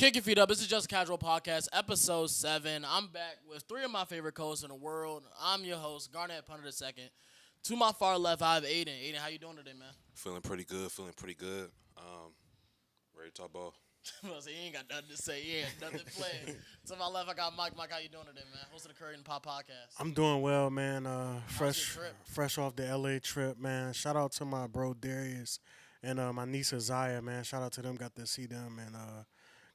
Kick your feet up. This is Just Casual Podcast, episode 7. I'm back with 3 of my favorite co-hosts in the world. I'm your host, Garnett Punter II. To my far left, I have Aiden. Aiden, how you doing today, man? Feeling pretty good. Ready to talk ball. Well, so he ain't got nothing to say. He ain't nothing planned. To my left, I got Mike. Mike, how you doing today, man? Host of the Curry and Pop Podcast. I'm doing well, man. Fresh trip? Fresh off the LA trip, man. Shout out to my bro Darius and my niece Zaya, man. Shout out to them. Got to see them and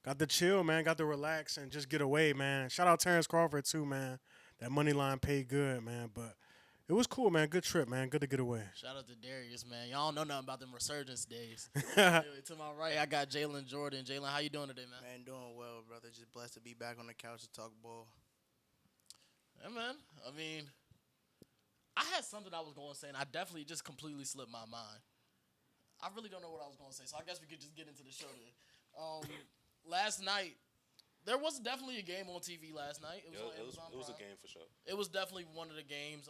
got to chill, man. Got to relax and just get away, man. Shout out Terrence Crawford too, man. That money line paid good, man. But it was cool, man. Good trip, man. Good to get away. Shout out to Darius, man. Y'all don't know nothing about them resurgence days. Anyway, to my right, I got Jalen Jordan. Jalen, how you doing today, man? Man, doing well, brother. Just blessed to be back on the couch to talk ball. Yeah, man. I mean, I had something I was going to say, and I definitely just completely slipped my mind. I really don't know what I was going to say, so I guess we could just get into the show then. Last night, there was definitely a game on TV last night. It was on Amazon it was a Prime. game for sure. It was definitely one of the games.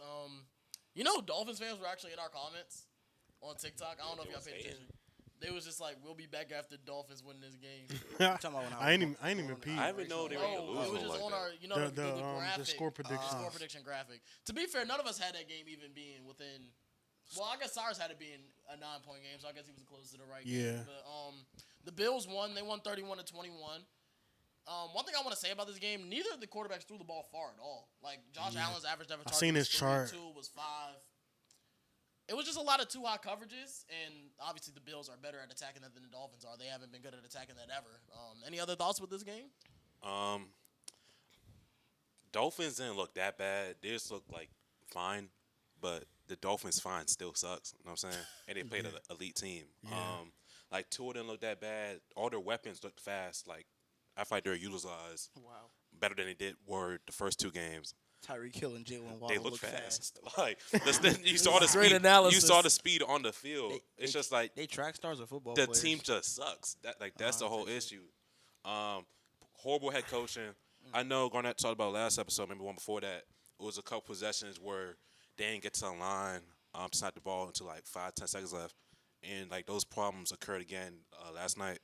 You know, Dolphins fans were actually in our comments on TikTok. I don't know if y'all paid attention. They was just like, "We'll be back after the Dolphins win this game." I ain't even peeped. I didn't know they were Oh, losing it was just like on that. our, you know, the graphic, the score prediction. score prediction graphic. To be fair, none of us had that game even being within. Well, I guess Cyrus had it being a 9-point game, so I guess he was close to the right game. Yeah. But the Bills won. They won 31-21. One thing I want to say about this game: neither of the quarterbacks threw the ball far at all. Like Josh Allen's average ever target seen was his 3, chart. 2 was 5. It was just a lot of too high coverages, and obviously the Bills are better at attacking that than the Dolphins are. They haven't been good at attacking that ever. Any other thoughts with this game? Dolphins didn't look that bad. They just looked like fine, but the Dolphins fine still sucks. You know what I'm saying? And they played an elite team. Yeah. Like Tua didn't look that bad. All their weapons looked fast. Like I feel like they're utilized Wow. better than they did were the first 2 games. Tyreek Hill and Jalen Waddle They look look fast. Like you saw the Great speed. analysis. You saw the speed on the field. They- It's just like They track stars of football the players. team just sucks. That's the whole issue. Horrible head coaching. I know Garnett talked about last episode, maybe one before that. It was a couple possessions where they didn't get to the line to snap the ball until like 5-10 seconds left, and like those problems occurred again last night.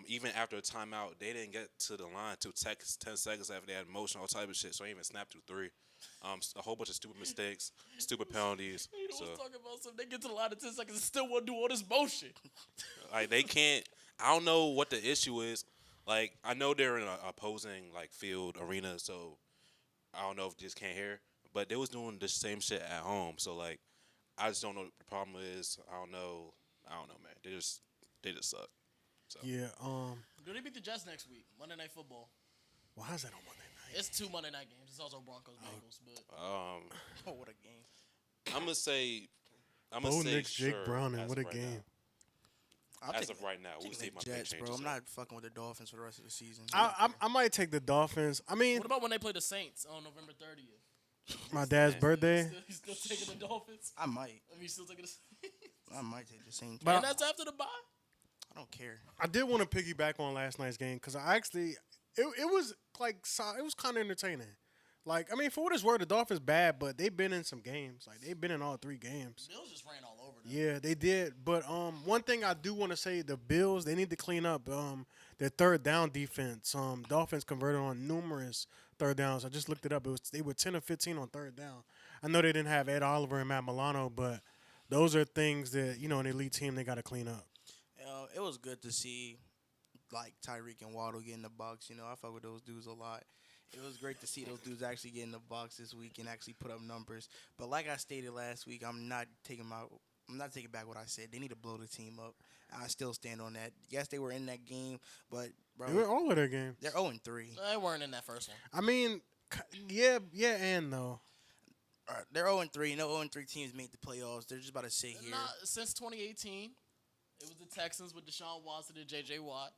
Even after a timeout, they didn't get to the line till 10 seconds after they had motion, all type of shit. So they even snapped through 3. A whole bunch of stupid mistakes, stupid penalties. You know, So was talking about something. They get to the line in 10 seconds and still want to do all this motion. like they can't. I don't know what the issue is. Like I know they're in an opposing like field arena, so I don't know if they just can't hear. But they was doing the same shit at home. So like I just don't know what the problem is. I don't know, man. They just suck. So. Yeah. Do they beat the Jets next week? Monday Night Football. Why is that on Monday night? It's 2 Monday night games. It's also Broncos Bengals, but Oh, what a game. I'm gonna say Bo Nix, sure Jake Browning. as What of a right game. I'll As take of right now, we'll taking see if my the pick Jets, bro. changes. I'm not fucking with the Dolphins for the rest of the season. I might take the Dolphins. I mean, what about when they play the Saints on November 30th? my dad's birthday. He's still taking the Dolphins? I might. I mean, he's still taking the Saints? I might take the Saints. But- And that's after the bye? I don't care. I did want to piggyback on last night's game because I actually it was like it was kind of entertaining. Like I mean, for what it's worth, the Dolphins bad, but they've been in some games. Like they've been in all 3 games. Bills just ran all over them. Yeah, they did. But one thing I do want to say, the Bills they need to clean up their third down defense. Dolphins converted on numerous third downs. I just looked it up. They were 10 of 15 on third down. I know they didn't have Ed Oliver and Matt Milano, but those are things that an elite team they got to clean up. It was good to see, like, Tyreek and Waddle get in the box. I fuck with those dudes a lot. It was great to see those dudes actually get in the box this week and actually put up numbers. But like I stated last week, I'm not taking back what I said. They need to blow the team up. I still stand on that. Yes, they were in that game, but bro, They were all of their games. they're 0-3. They weren't in that first one. I mean, yeah, and no. They're 0-3. No 0-3 teams make the playoffs. They're just about to sit here. Not since 2018. It was the Texans with Deshaun Watson and J.J. Watt.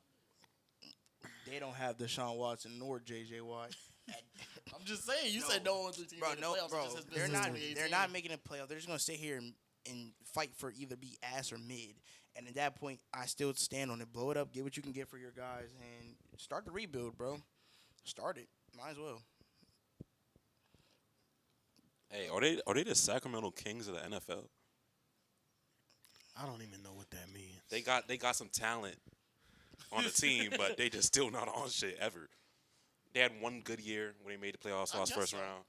They don't have Deshaun Watson nor J.J. Watt. I'm just saying. You said no 1-3 team Bro, in the no, playoffs. bro. It just has been They're since not. 2018. They're not making a playoff. They're just gonna sit here and fight for either be ass or mid. And at that point, I still stand on it. Blow it up. Get what you can get for your guys, and start the rebuild, bro. Start it. Might as well. Hey, are they the Sacramento Kings of the NFL? I don't even know what that means. They got some talent. on the team, but they just still not on shit ever. They had one good year when they made the playoffs, I lost guess first so. round.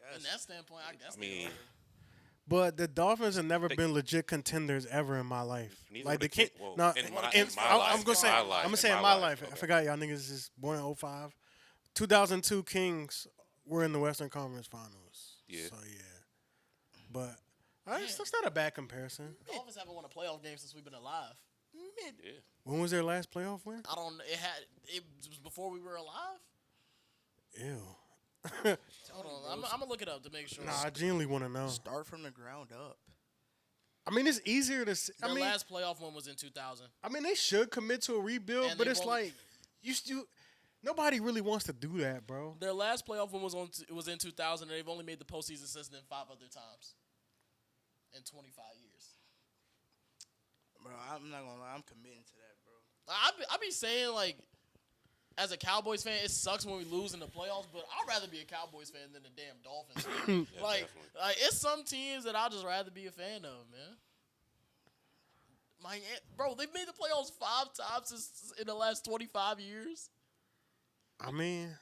I In guess. that standpoint, I guess. I mean, But the Dolphins have never They- been legit contenders ever in my life. Neither Like were they the can't. King- well, No, in my- and in my I- life, I'm gonna in say. my I'm life, gonna in say in my my life, life. I okay. forgot y'all niggas is born in '05. 2002 Kings were in the Western Conference Finals. Yeah. So yeah, but that's not a bad comparison. Dolphins haven't won a playoff game since we've been alive. Yeah. When was their last playoff win? I don't. It was before we were alive. Ew. Hold on, I'm gonna look it up to make sure. Nah, I genuinely want to know. Start from the ground up. I mean, it's easier to. Their last playoff one was in 2000. I mean, they should commit to a rebuild, And but they it's won't- like you still. Nobody really wants to do that, bro. Their last playoff one was in 2000, and they've only made the postseason since then 5 other times in 25 years. Bro, I'm not gonna lie, I'm committing to that, bro. I be saying like, as a Cowboys fan, it sucks when we lose in the playoffs, but I'd rather be a Cowboys fan than a damn Dolphins fan. Yeah, like, definitely. it's some teams that I'd just rather be a fan of, man. Bro, they've made the playoffs 5 times in the last 25 years. I mean,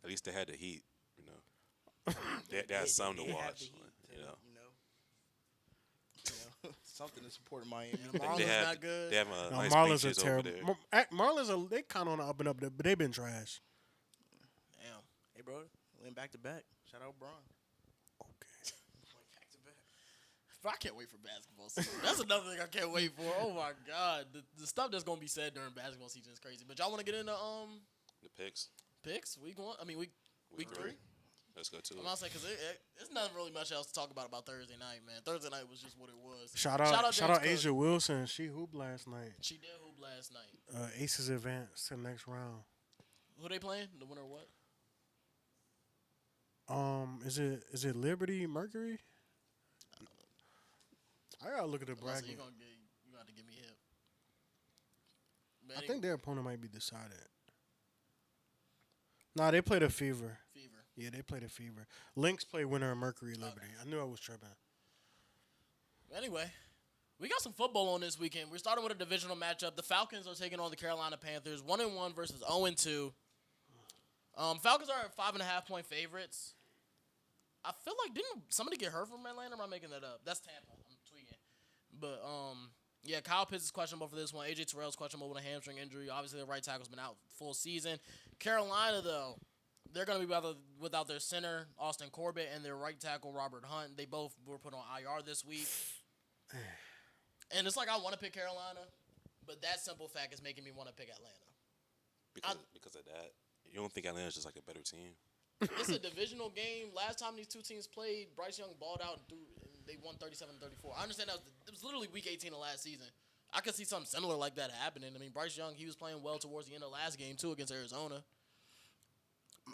At least they had the Heat, you know. They had some to They have watch, the heat to, you know. Something to support Miami. The Marlins They have not good. They have no, nice Marlins are beaches over terrible. there. Marlins are they kind of on the up and up, but they've been trash. Damn. Hey, bro, went back to back. Shout out Braun. Okay. Went back to back. Bro, I can't wait for basketball season. That's another thing I can't wait for. Oh my god, the stuff that's gonna be said during basketball season is crazy. But y'all want to get into The picks. picks? Week 1? I mean week 3. Let's go to I'm it. gonna say because there's nothing really much else to talk about Thursday night, man. Thursday night was just what it was. Shout out James Cook. Asia Wilson. She hooped last night. She did hoop last night. Aces advanced to the next round. Who they playing? The winner of what? Is it Liberty Mercury? I gotta look at the You bracket. gonna have to give me hip. I think their opponent might be decided. Nah, they played a Fever. Fever. Yeah, they played a Fever. Lynx play winner of Mercury Liberty. I knew I was tripping. Anyway, we got some football on this weekend. We're starting with a divisional matchup. The Falcons are taking on the Carolina Panthers. 1-1 versus 0-2. Falcons are 5.5-point favorites. I feel like didn't somebody get hurt from Atlanta? Or am I making that up? That's Tampa. I'm tweaking. But yeah, Kyle Pitts is questionable for this one. AJ Terrell's questionable with a hamstring injury. Obviously, the right tackle's been out full season. Carolina though, they're going to be without their center Austin Corbett and their right tackle Robert Hunt. They both were put on IR this week. And it's like I want to pick Carolina, but that simple fact is making me want to pick Atlanta. Because of that. You don't think Atlanta's just like a better team? It's a divisional game. Last time these two teams played, Bryce Young balled out and they won 37-34. I understand it was literally week 18 of last season. I could see something similar like that happening. I mean, Bryce Young, he was playing well towards the end of last game, too, against Arizona.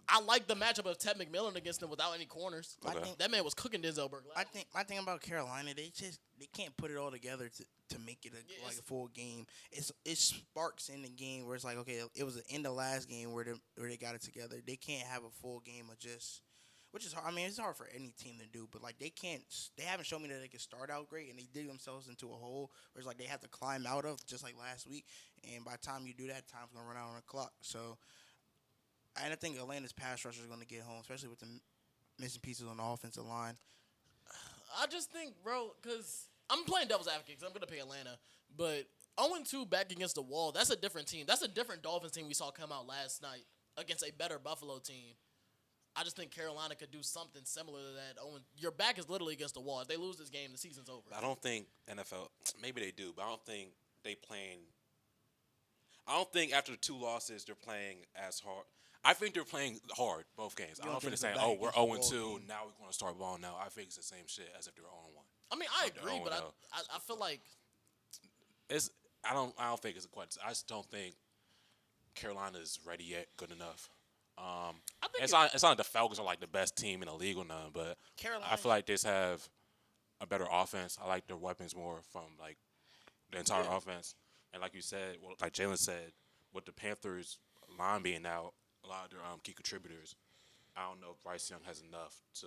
I like the matchup of Ted McMillan against them without any corners. Okay. That man was cooking Denzel Burke. My thing about Carolina, they can't put it all together to make it Yeah, a full game. It sparks in the game where it's like, okay, it was the end of last game where they got it together. They can't have a full game of just, which is hard. I mean, it's hard for any team to do, but like they haven't shown me that they can start out great and they dig themselves into a hole where it's like they have to climb out of just like last week. And by the time you do that, time's gonna run out on the clock. So. And I think Atlanta's pass rusher is going to get home, especially with the missing pieces on the offensive line. I just think, bro, because I'm playing devil's advocate because I'm going to pick Atlanta. But 0-2 back against the wall, that's a different team. That's a different Dolphins team we saw come out last night against a better Buffalo team. I just think Carolina could do something similar to that. Your back is literally against the wall. If they lose this game, the season's over. I don't think NFL, maybe they do, but I don't think I don't think after the 2 losses they're playing as hard. I think they're playing hard both games. I don't think they're saying, it's a we're back 0-2, against the wall game. now we're going to start balling now. I think it's the same shit as if they were 0-1. I mean, I They're agree, but 0-0. I feel like I don't think it's quite. I just don't think Carolina's ready yet, good enough. I think It's not like the Falcons are like the best team in the league or nothing, but Carolina. I feel like they just have a better offense. I like their weapons more from like the entire offense. And like you said, well, like Jalen said, with the Panthers line being out, a lot of their key contributors, I don't know if Bryce Young has enough to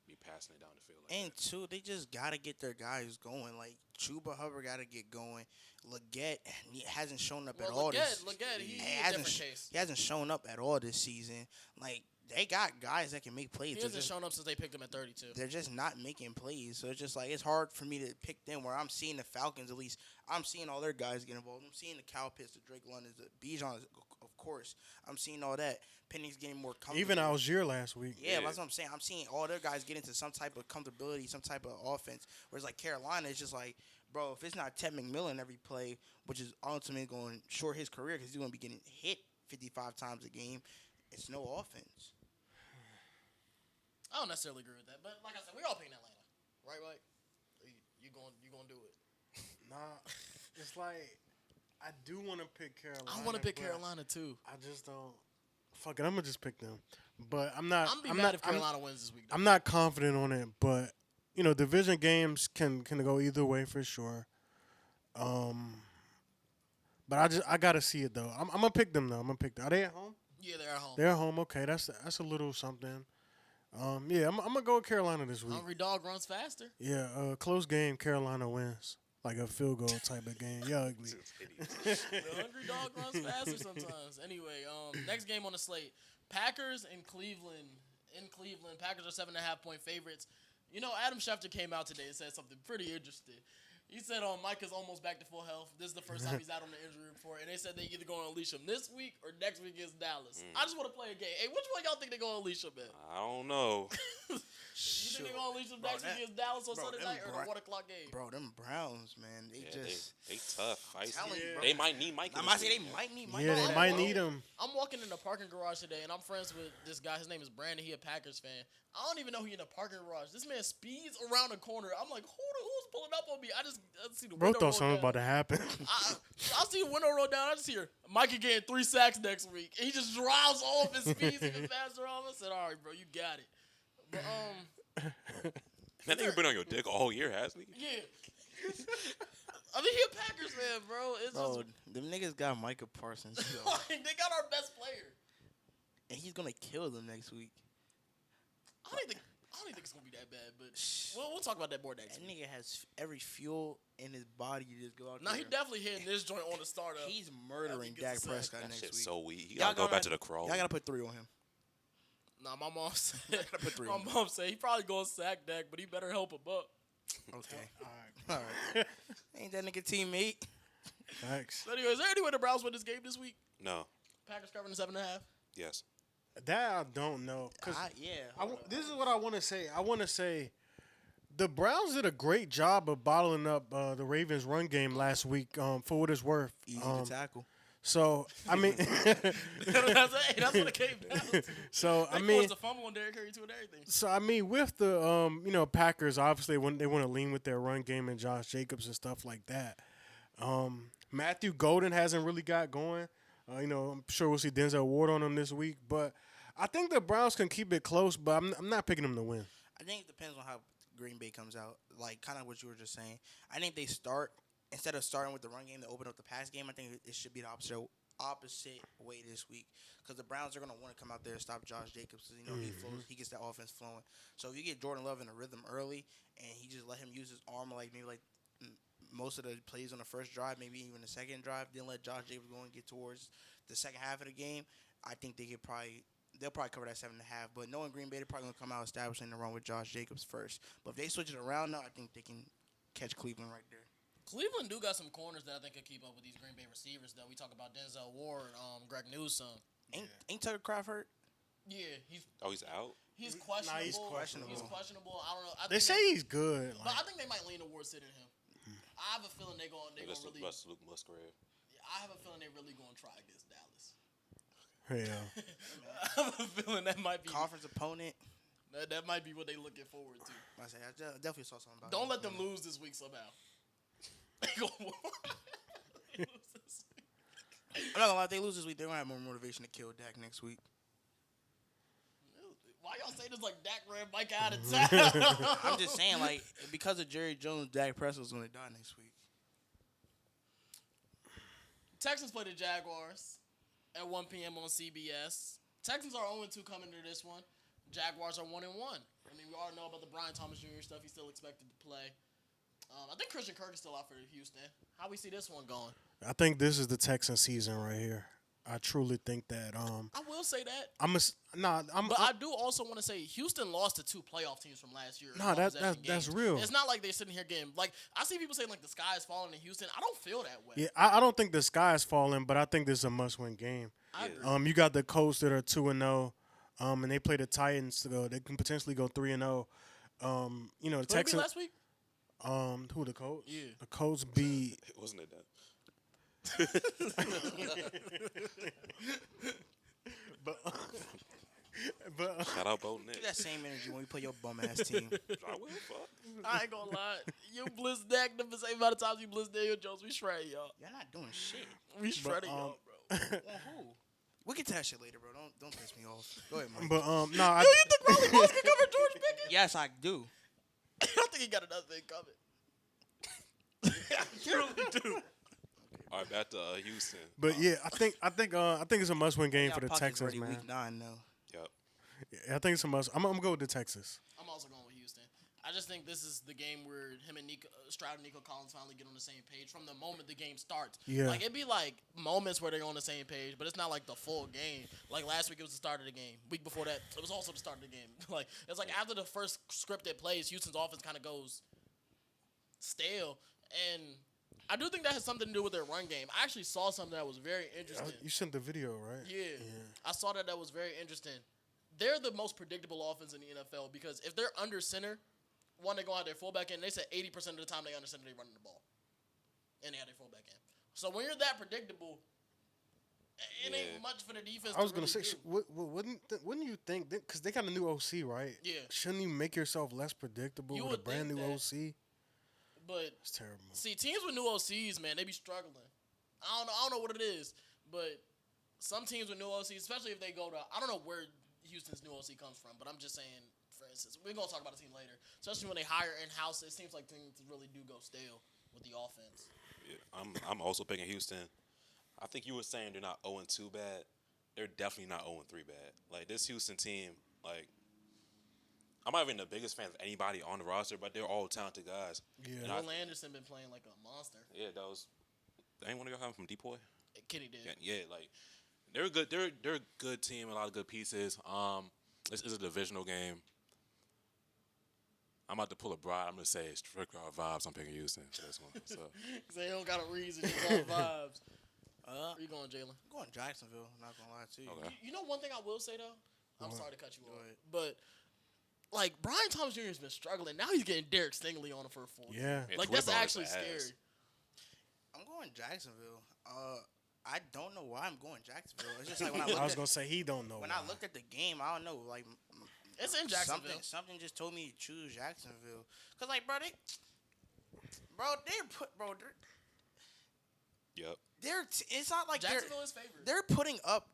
be passing it down the field. Like And two, they just gotta get their guys going. Like Chuba Hubbard gotta get going. Leggett he hasn't shown up at all this. Leggett, he a hasn't different case. he hasn't shown up at all this season. Like they got guys that can make plays. He hasn't shown up since they picked him at 32. They're just not making plays. So it's just like it's hard for me to pick them. Where I'm seeing the Falcons, at least I'm seeing all their guys get involved. I'm seeing the Cal Pitts, the Drake Londons, the Bijan, of course. I'm seeing all that. Penny's getting more comfortable. Even Algier last week. Yeah, that's what I'm saying. I'm seeing all their guys get into some type of comfortability, some type of offense. Whereas like Carolina, it's just like, bro, if it's not Ted McMillan every play, which is ultimately going to short his career because he's going to be getting hit 55 times a game, it's no offense. I don't necessarily agree with that, but like I said, we all picking Atlanta, right? Like you going to do it? Nah, it's like I do want to pick Carolina. I want to pick Carolina too. I just don't. Fuck it, I'm gonna just pick them. But I'm not. I'm gonna be mad if Carolina wins this week. Though. I'm not confident on it, but division games can go either way for sure. But I gotta see it though. I'm gonna pick them though. I'm gonna pick them. Are they at home? Yeah, they're at home. They're at home. Okay, that's a little something. Yeah, I'm gonna go with Carolina this week. Hungry dog runs faster. Yeah, close game. Carolina wins, like a field goal type of game. You're ugly. The hungry dog runs faster sometimes. Anyway, next game on the slate: Packers in Cleveland. In Cleveland, Packers are 7.5-point favorites. Adam Schefter came out today and said something pretty interesting. He said, Mike is almost back to full health. This is the first time he's out on the injury report. And they said they either going to unleash him this week or next week against Dallas. I just want to play a game. Hey, which one y'all think they're going to unleash him at? I don't know. You think they're going to unleash him next week against Dallas on Sunday night or the 1 o'clock game? Bro, them Browns, man, they tough. telling you, bro. They might need Mike. I might say they might need Mike. Yeah, they might need him. I'm walking in the parking garage today, and I'm friends with this guy. His name is Brandon. He a Packers fan. I don't even know he in the parking garage. This man speeds around the corner. I'm like, who's pulling up on me? I see the Bro window thought roll something down. about to happen. I see a window roll down. I just hear Mikey getting 3 sacks next week. And he just drives off and speeds even faster off. I said, all right, bro, you got it. But, That nigga been on your dick all year, hasn't he? yeah. I mean, he a Packers fan, bro. It's Bro, them niggas got Micah Parsons, just, yo. they got our best player. And he's gonna kill them next week. I don't think it's gonna be that bad, but we'll talk about that more next That week. nigga has every fuel in his body to just go out Now there. he definitely hitting this joint on the startup. He's murdering He gets Dak a sack. Prescott That next shit's week. so weak. He Y'all gotta go back to the crawl. Y'all gotta put 3 on him. Nah, my mom said. gotta put 3 My on him. mom said he probably gonna sack Dak, but he better help him up. Okay. All All right. Ain't that nigga teammate? Facts. So anyway, is there any way the Browns win this game this week? No. Packers covering the 7.5. Yes. That I don't know. Cause Yeah. this is what I want to say. I want to say the Browns did a great job of bottling up the Ravens' run game last week. For what it's worth. Easy to tackle. So I mean, That's what it came down to. so I They mean, forced a fumble on Derrick Henry too and everything. so I mean, with the Packers, obviously when they want to lean with their run game and Josh Jacobs and stuff like that. Matthew Golden hasn't really got going. I'm sure we'll see Denzel Ward on them this week, but I think the Browns can keep it close. But I'm not picking them to win. I think it depends on how Green Bay comes out. Like kind of what you were just saying. I think they start instead of starting with the run game to open up the pass game. I think it should be the opposite way this week because the Browns are gonna want to come out there and stop Josh Jacobs because he flows, he gets that offense flowing. So if you get Jordan Love in a rhythm early and he just let him use his arm like most of the plays on the first drive, maybe even the second drive, then let Josh Jacobs go and get towards the second half of the game, I think they'll probably cover that 7.5. But knowing Green Bay, they're probably gonna come out establishing the run with Josh Jacobs first. But if they switch it around now, I think they can catch Cleveland right there. Cleveland do got some corners that I think could keep up with these Green Bay receivers. Though we talk about Denzel Ward, Greg Newsome. Ain't Tucker Craft hurt? Yeah, he's out. he's questionable. Nah, he's questionable. He's questionable. I don't know. They say he's good. but I think they might lean towards sitting him. I have a feeling they're going really. Luke Musgrave. I have a feeling they're really going to try against Dallas. Yeah. I have a feeling that might be Conference opponent. That might be what they're looking forward to. I definitely saw something about Don't it. let them lose this week somehow. They gonna lose this week. I'm not gonna lie, if they lose this week, they're gonna have more motivation to kill Dak next week. Why y'all say this like Dak ran Mike out of town? I'm just saying, like, because of Jerry Jones, Dak Prescott's gonna die next week. Texans play the Jaguars at 1 p.m. on CBS. Texans are 0-2 coming into this one. Jaguars are 1-1. I mean, we all know about the Brian Thomas Jr. stuff. He's still expected to play. I think Christian Kirk is still out for Houston. How we see this one going? I think this is the Texan season right here. I truly think that. I will say that. But I do also want to say Houston lost to 2 playoff teams from last year. Nah, that's games. real. It's not like they're sitting here getting like I see people saying like the sky is falling in Houston. I don't feel that way. Yeah, I don't think the sky is falling, but I think this is a must-win game. I agree. You got the Colts that are 2-0, and they play the Titans to go. They can potentially go 3-0. The Who they beat Texans. last week? Who the Colts? Yeah. The Colts beat. Wasn't it that? But Shout out Bo Nick. Keep that same energy when we play your bum ass team. I will, fuck. I ain't gonna lie. You blitz Dak the same amount of times you blitz Daniel Jones. We shredded y'all. Y'all not doing shit. We shredded y'all, bro. On who? We can tell that shit later, bro. Don't piss me off. Go ahead, Mike. no, Yo, you think Ronald Jones can cover George Pickens? Yes, I do. I don't think he got another thing coming. You really do. All right, back to Houston. But yeah, I think it's a must-win game Y'all for the pockets Texans, ready man. Week 9, though. Yep. Yeah, I think it's a must. I'm gonna go with the Texans. I'm also going with Houston. I just think this is the game where him and Stroud and Nico Collins finally get on the same page from the moment the game starts. Yeah. Like, it'd be like moments where they're on the same page, but it's not like the full game. Like, last week it was the start of the game. Week before that, it was also the start of the game. Like, it's like after the first scripted plays, Houston's offense kind of goes stale. And I do think that has something to do with their run game. I actually saw something that was very interesting. You sent the video, right? Yeah. I saw that was very interesting. They're the most predictable offense in the NFL because if they're under center, one, they go out their fullback in. They said 80% of the time they under center, they running the ball. And they have their fullback in. So when you're that predictable, it ain't much for the defense I was to gonna really say, do. wouldn't you think? Because they got a new OC, right? Yeah. Shouldn't you make yourself less predictable You with a would brand think new that. OC? But It's terrible. see, teams with new OCs, man, they be struggling. I don't know what it is, but some teams with new OCs, especially if they go to, I don't know where Houston's new OC comes from, but I'm just saying, for instance, we're gonna talk about the team later. Especially when they hire in house, it seems like things really do go stale with the offense. Yeah, I'm also picking Houston. I think you were saying they're not 0-2 bad. They're definitely not 0-3 bad. Like, this Houston team, like, I'm not even the biggest fan of anybody on the roster, but they're all talented guys. Yeah. And Will Anderson been playing like a monster. Yeah, anyone got him from Depoy? Kenny did. Yeah, like, they're good. They're a good team, a lot of good pieces. This is a divisional game. I'm about to pull a bride. I'm gonna say it's strictly our vibes. I'm picking Houston for this one. So Cause they don't got a reason. It's all vibes. Where you going, Jalen? I'm going Jacksonville. I'm not going to lie to you. okay. You know one thing I will say though. I'm sorry to cut you off, ahead. but like Brian Thomas Jr. has been struggling. Now he's getting Derek Stingley on him for a full year. Yeah. Like Twitter that's ball is actually ass. scary. I'm going Jacksonville. I don't know why I'm going Jacksonville. It's just like when I looked I was at, gonna say he don't know. when why. I looked at the game, I don't know. Like, It's in Jacksonville. something just told me to choose Jacksonville. Cause like, bro, Yep. it's not like Jacksonville is favored. they're putting up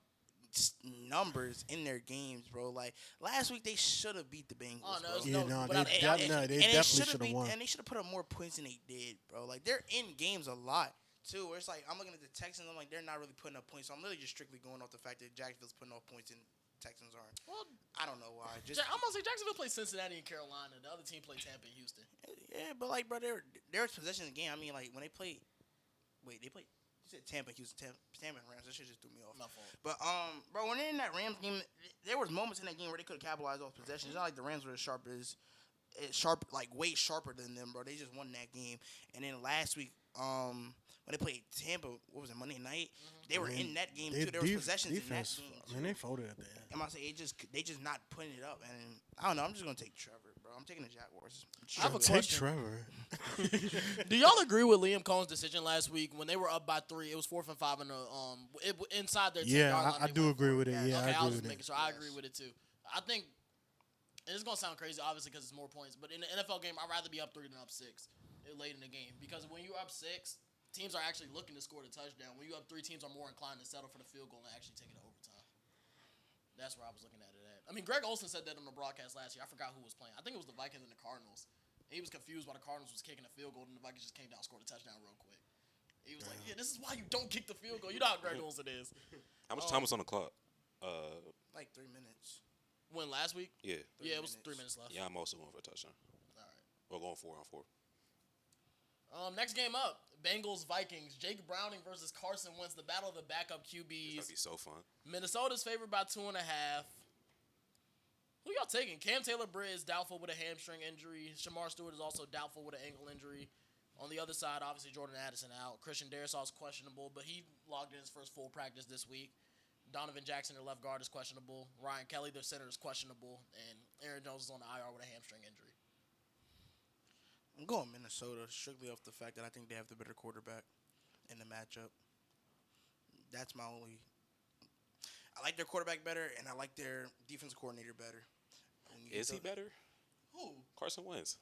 numbers in their games, bro. Like last week, they should have beat the Bengals. Oh, no, bro. it's Yeah, no, no, without they a doubt. definitely And should have beat- won. And they should have put up more points than they did, bro. Like they're in games a lot too. Where it's like I'm looking at the Texans, I'm like they're not really putting up points. So I'm literally just strictly going off the fact that Jacksonville's putting up points and Texans aren't. Well, I don't know why. Just I'm gonna say Jacksonville plays Cincinnati and Carolina. The other team played Tampa and Houston. yeah, but like, bro, there was possession in the game. I mean, like when they played. Wait, they played. You said Tampa, Houston, Tampa and Rams. That shit just threw me off. My fault. But bro, when they're in that Rams game, there was moments in that game where they could have capitalized off possession. It's not like the Rams were way sharper than them, bro. They just won that game. And then last week, when they played Tampa, what was it, Monday night? They were in that game too. There was possessions defense, in that game. I mean, they folded at the end. I'm gonna say they just not putting it up, and I don't know. I'm just gonna take Trevor, bro. I'm taking the Jaguars. I have a Take question. Trevor. Do y'all agree with Liam Cohen's decision last week when they were up by 3? It was 4th and 5 in the inside their 10-yard Yeah, line. I do agree with it. Yeah, Okay, I I agree was just with making it. sure. I agree with it too. I think, and it's gonna sound crazy, obviously, because it's more points. But in the NFL game, I'd rather be up 3 than up 6 late in the game because when you're up 6, teams are actually looking to score the touchdown. When you up 3, teams are more inclined to settle for the field goal and actually take it to overtime. That's where I was looking at it at. I mean, Greg Olsen said that on the broadcast last year. I forgot who was playing. I think it was the Vikings and the Cardinals. And he was confused why the Cardinals was kicking a field goal and the Vikings just came down and scored a touchdown real quick. He was like, yeah, this is why you don't kick the field goal. You know how Greg Olsen is. How much time was on the clock? Like 3 minutes. When last week? Yeah. Yeah, it was 3 minutes left. Yeah, I'm also going for a touchdown. All right. We're going 4-on-4. Next game up, Bengals Vikings. Jake Browning versus Carson Wentz. The battle of the backup It's QBs. gonna be so fun. Minnesota's favored by 2.5. Who y'all taking? Cam Taylor-Britt is doubtful with a hamstring injury. Shamar Stewart is also doubtful with an ankle injury. On the other side, obviously Jordan Addison out. Christian Darrisaw is questionable, but he logged in his first full practice this week. Donovan Jackson, their left guard, is questionable. Ryan Kelly, their center, is questionable, and Aaron Jones is on the IR with a hamstring injury. I'm going Minnesota strictly off the fact that I think they have the better quarterback in the matchup. That's my only. I like their quarterback better, and I like their defensive coordinator better. Is he better? Who? Carson Wentz.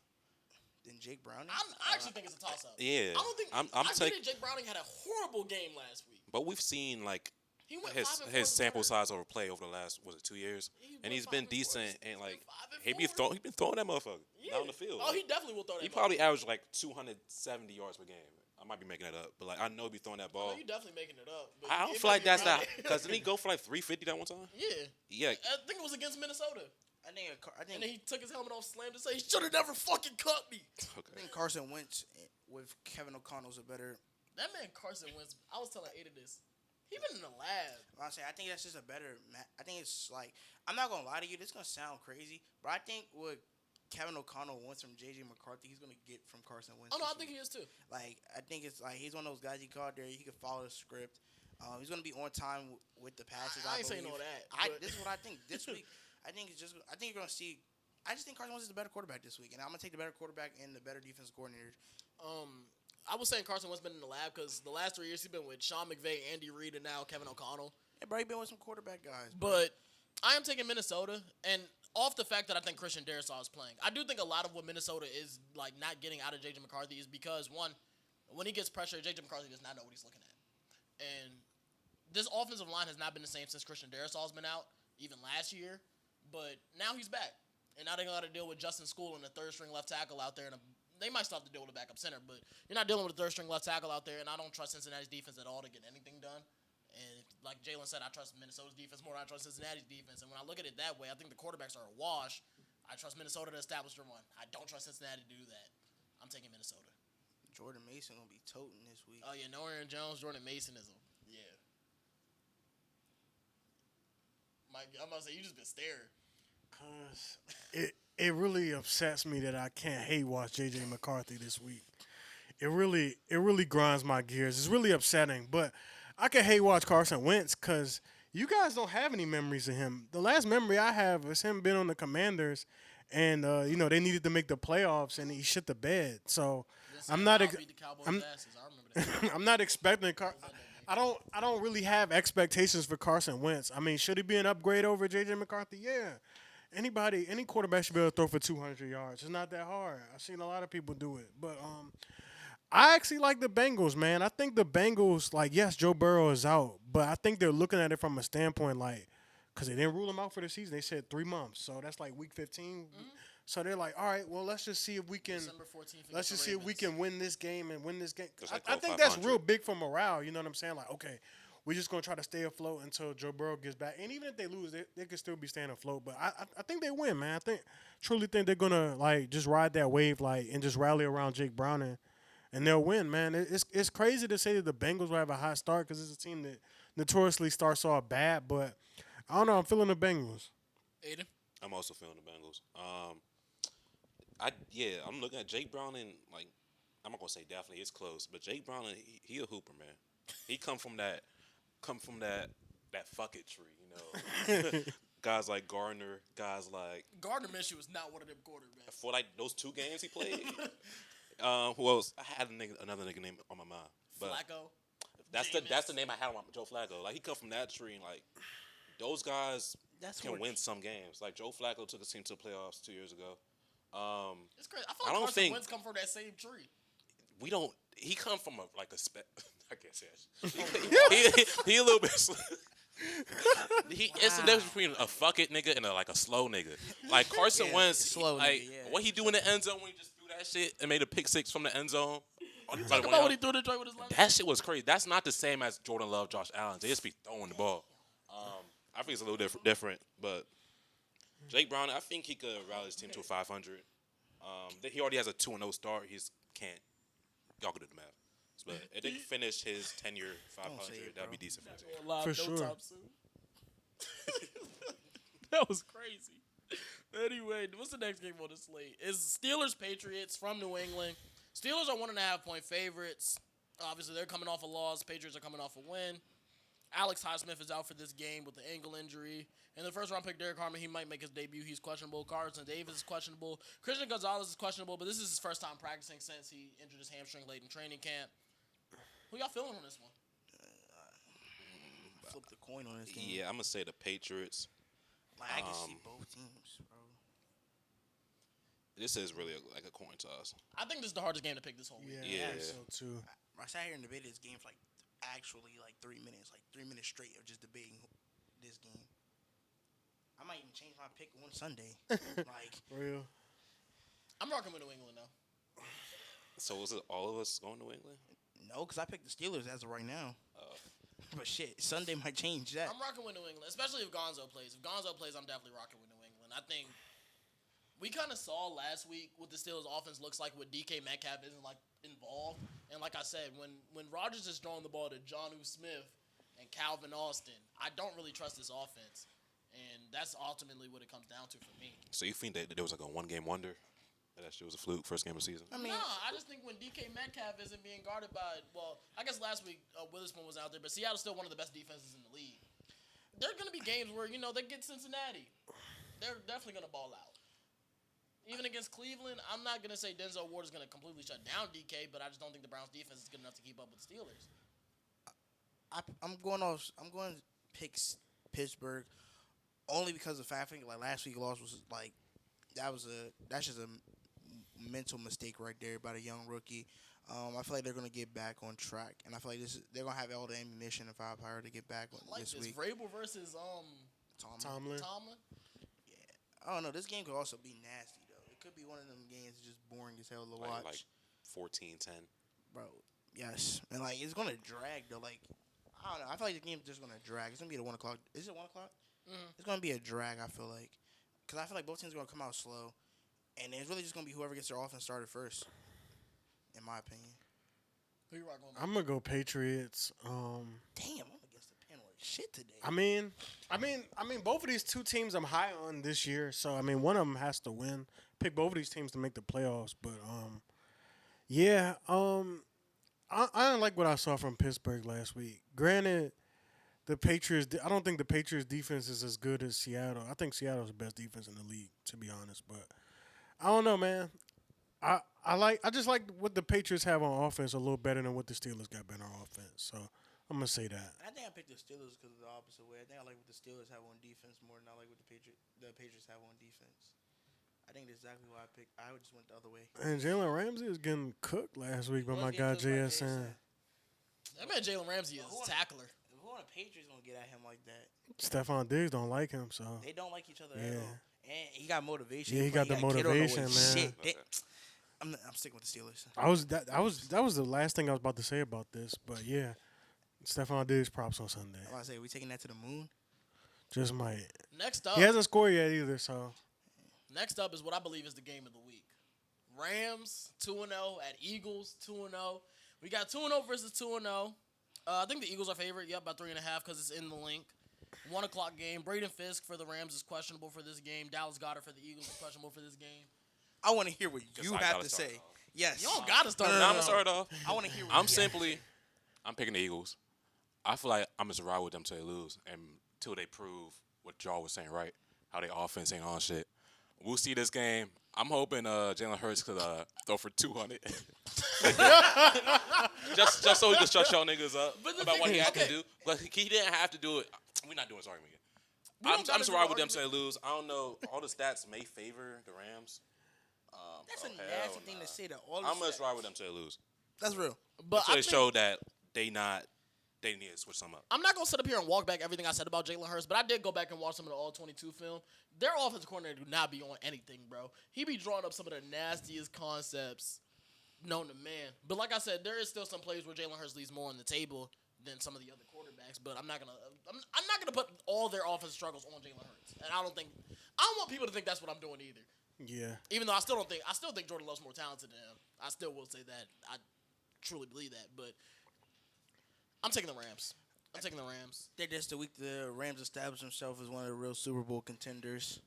Than Jake Browning? I actually think it's a toss-up. Yeah. I don't think. I'm I taking. think Jake Browning had a horrible game last week. But we've seen like He went his 5 and 4 his in the sample third. size over play over the last 2 years, He and went he's 5 been and 4. decent He's and like been 5 and 4. he been throwing that motherfucker down the field. Oh, he definitely will throw that. He ball. probably averaged like 270 yards per game. I might be making that up, but like I know he be throwing that ball. Oh, you definitely making it up. But I don't it feel might like be that's around not it. because didn't he go for like 350 that one time? Yeah. Yeah. I think it was against Minnesota. I think And then he took his helmet off, slammed it, and said, he should have never fucking cut me. I Okay. think Carson Wentz with Kevin O'Connell's a better. That man Carson Wentz, I was telling Ada this. He been in the lab. I think that's just a better. I think it's like I'm not gonna lie to you. This is gonna sound crazy, but I think what Kevin O'Connell wants from J.J. McCarthy, he's gonna get from Carson Wentz. Oh, no, I this think he week. is too. Like I think it's like he's one of those guys you call out there. He can follow the script. He's gonna be on time with the passes. I ain't believe. saying all that. but- This is what I think. This week, I think you're gonna see. I just think Carson Wentz is the better quarterback this week, and I'm gonna take the better quarterback and the better defensive coordinator. I was saying Carson Wentz been in the lab because the last 3 years he's been with Sean McVay, Andy Reid, and now Kevin O'Connell. Yeah, bro, he been with some quarterback guys. Bro. But I am taking Minnesota, and off the fact that I think Christian Darrisaw is playing, I do think a lot of what Minnesota is like not getting out of J.J. McCarthy is because one, when he gets pressure, J.J. McCarthy does not know what he's looking at, and this offensive line has not been the same since Christian Darrisaw's been out, even last year. But now he's back, and now they got to deal with Justin School and the third string left tackle out there, and they might still have to deal with a backup center, but you're not dealing with a third string left tackle out there, and I don't trust Cincinnati's defense at all to get anything done. And like Jalen said, I trust Minnesota's defense more than I trust Cincinnati's defense. And when I look at it that way, I think the quarterbacks are a wash. I trust Minnesota to establish their run. I don't trust Cincinnati to do that. I'm taking Minnesota. Jordan Mason gonna be toting this week. Oh, yeah, no Aaron Jones. Jordan Mason is a, yeah. Mike, I'm about to say, you just been staring. Cause it really upsets me that I can't hate watch J.J. McCarthy this week. It really grinds my gears. It's really upsetting, but I can hate watch Carson Wentz because you guys don't have any memories of him. The last memory I have is him being on the Commanders, and they needed to make the playoffs, and he shit the bed. So I'm not. Beat the Cowboys' I'm- asses. I remember that. I'm not expecting. I don't really have expectations for Carson Wentz. I mean, should he be an upgrade over J.J. McCarthy? Yeah. Any quarterback should be able to throw for 200 yards. It's not that hard. I've seen a lot of people do it, but I actually like the Bengals, man. I think the Bengals, like, yes, Joe Burrow is out, but I think they're looking at it from a standpoint, like, because they didn't rule him out for the season. They said 3 months, so that's like week 15. So they're like, all right, well, let's just see if we can. December 14th. Let's just see if we can win this game and win this game. Just I, like I go think that's 500. real big for morale. You know what I'm saying? Like, okay, we're just gonna try to stay afloat until Joe Burrow gets back. And even if they lose, they could still be staying afloat. But I think they win, man. Truly think they're gonna like just ride that wave, like, and just rally around Jake Browning, and they'll win, man. It's crazy to say that the Bengals will have a hot start because it's a team that notoriously starts off bad. But I don't know. I'm feeling the Bengals. Aiden? I'm also feeling the Bengals. I'm looking at Jake Browning. Like, I'm not gonna say definitely it's close, but Jake Browning, he a hooper, man. He come from that fuck it tree, you know. Guys like Gardner, guys like Gardner Minshew is not one of them quarterbacks. for like those 2 games he played. Who else? I had another nigga name on my mind, but Flacco. that's the name I had on my Joe Flacco. Like he come from that tree, and like those guys That's can what- win some games. Like Joe Flacco took his team to the playoffs 2 years ago. It's crazy. I I feel like don't Carson think- Wentz come from that same tree. We don't. He come from I can't say that. He a little bit. It's the difference between a fuck it nigga and a slow nigga. Like Carson Yeah, Wentz, slow like nigga, yeah. what he do in the end zone when he just threw that shit and made a pick 6 from the end zone. Talk about when he threw the joint with his left. That shit was crazy. That's not the same as Jordan Love, Josh Allen. They just be throwing the ball. I think it's a little different, but Jake Brown, I think he could rally his team to a 500. He already has a 2-0 start. He's can't. Y'all could do the math. But if they could finish his tenure 500, that'd be decent for the team. For sure. That was crazy. Anyway, what's the next game on the slate? It's Steelers-Patriots from New England. Steelers are 1.5-point favorites. Obviously, they're coming off a loss. Patriots are coming off a win. Alex Highsmith is out for this game with the ankle injury. And the first-round pick, Derek Harmon, he might make his debut. He's questionable. Carlton Davis is questionable. Christian Gonzalez is questionable, but this is his first time practicing since he injured his hamstring late in training camp. Who y'all feeling on this one? Flip the coin on this game. Yeah, I'm going to say the Patriots. Like, I can see both teams, bro. This is really like a coin toss. I think this is the hardest game to pick this whole week. Yeah, Yeah. I think so too. I sat here and debated this game for actually 3 minutes, 3 minutes straight of just debating this game. I might even change my pick one Sunday. Real. I'm rocking with New England now. So is it all of us going to New England? No, because I picked the Steelers as of right now. But shit, Sunday might change that. I'm rocking with New England, especially if Gonzo plays. If Gonzo plays, I'm definitely rocking with New England. I think we kind of saw last week what the Steelers' offense looks like with DK Metcalf isn't involved. And like I said, when Rodgers is throwing the ball to Jonnu Smith and Calvin Austin, I don't really trust this offense. And that's ultimately what it comes down to for me. So you think that there was a one-game wonder? That shit was a fluke, first game of the season? I just think when DK Metcalf isn't being guarded by, I guess last week Witherspoon was out there, but Seattle's still one of the best defenses in the league. There are going to be games where, they get Cincinnati. They're definitely going to ball out. Even against Cleveland, I'm not going to say Denzel Ward is going to completely shut down DK, but I just don't think the Browns defense is good enough to keep up with the Steelers. I'm going to pick Pittsburgh only because of the fact last week loss was that's just a mental mistake right there by the young rookie. I feel like they're going to get back on track, and I feel like they're going to have all the ammunition and firepower to get back this week. Vrabel versus Tomlin. I don't know. This game could also be nasty, though. It could be one of them games that's just boring as hell to watch. Like 14-10. Bro, yes. And, it's going to drag, though. I don't know. I feel like the game's just going to drag. It's going to be at 1 o'clock. Is it 1 o'clock? Mm-hmm. It's going to be a drag, I feel like. Because I feel like both teams are going to come out slow. And it's really just going to be whoever gets their offense started first, in my opinion. Who you rocking with? I'm gonna go Patriots. Damn, I'm against the pen like shit today. I mean, both of these two teams I'm high on this year. So one of them has to win. Pick both of these teams to make the playoffs. But I don't like what I saw from Pittsburgh last week. Granted, the Patriots. I don't think the Patriots defense is as good as Seattle. I think Seattle's the best defense in the league, to be honest. But I don't know, man. I just like what the Patriots have on offense a little better than what the Steelers got better on offense. So I'm gonna say that. I think I picked the Steelers because of the opposite way. I think I like what the Steelers have on defense more than I like what the Patriots have on defense. I think that's exactly why I picked. I just went the other way. And Jalen Ramsey was getting cooked last week by my guy JSN. That man Jalen Ramsey is a tackler. Who on the Patriots gonna get at him like that? Stephon Diggs don't like him, so they don't like each other at all. And he got motivation. Yeah, he got the motivation, man. Shit. I'm sticking with the Steelers. That was the last thing I was about to say about this, but yeah, Stephon Diggs props on Sunday. I was say, we taking that to the moon? Just might. Next up, he hasn't scored yet either, so. Next up is what I believe is the game of the week. Rams 2-0 at Eagles 2-0. We got 2-0 versus 2-0. I think the Eagles are favorite. Yep, by 3.5 because it's in the link. 1 o'clock game. Braden Fisk for the Rams is questionable for this game. Dallas Goedert for the Eagles is questionable for this game. I want to hear what you have to say. Yes. You don't got to start. No, I'm going to start off. I want to hear what I'm picking the Eagles. I feel like I'm just ride with them till they lose and until they prove what y'all was saying right, how their offense ain't on shit. We'll see this game. I'm hoping Jalen Hurts could throw for 200. just so he can shut y'all niggas up about what he had to do. But he didn't have to do it. We're not doing this argument again. I'm just ride with them till they lose. I don't know. All the stats may favor the Rams. That's a nasty thing to say. I'm just ride with them till they lose. That's real. But until they show that they need to switch something up. I'm not going to sit up here and walk back everything I said about Jalen Hurts, but I did go back and watch some of the All-22 film. Their offensive coordinator do not be on anything, bro. He be drawing up some of the nastiest concepts known to man. But like I said, there is still some plays where Jalen Hurts leaves more on the table than some of the other quarterbacks. But I'm not gonna put all their offensive struggles on Jalen Hurts, and I don't want people to think that's what I'm doing either. Yeah. Even though I still think Jordan Love's more talented than him. I still will say that. I truly believe that, but I'm taking the Rams. I think that's the week the Rams established themselves as one of the real Super Bowl contenders.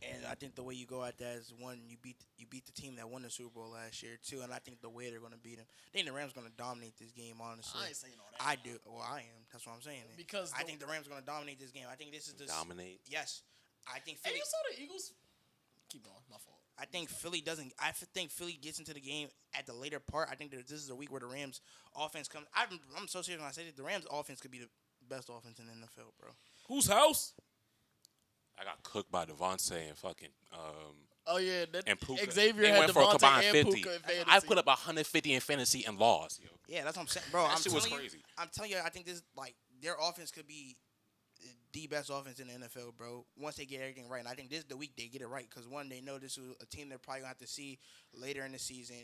And I think the way you go at that is, one, you beat the team that won the Super Bowl last year, too, and I think the way they're going to beat them. I think the Rams are going to dominate this game, honestly. I ain't saying all that. I do. Well, I am. That's what I'm saying. Because I think the Rams are going to dominate this game. I think this is the Dominate? Yes. I think And Philly. you saw the Eagles. Keep going. My fault. I think Philly doesn't. I think Philly gets into the game at the later part. I think that this is a week where the Rams offense comes. I'm so serious when I say that the Rams offense could be the best offense in the NFL, bro. Whose house? I got cooked by Devontae and fucking Oh yeah, and Puka. Xavier They had went for a Devontae combined and 50. Puka in fantasy. I put up 150 in fantasy and lost. Yo. Yeah, that's what I'm saying, bro. That shit was crazy. I'm telling you, I think this their offense could be the best offense in the NFL, bro. Once they get everything right, and I think this is the week they get it right, because one, they know this is a team they're probably gonna have to see later in the season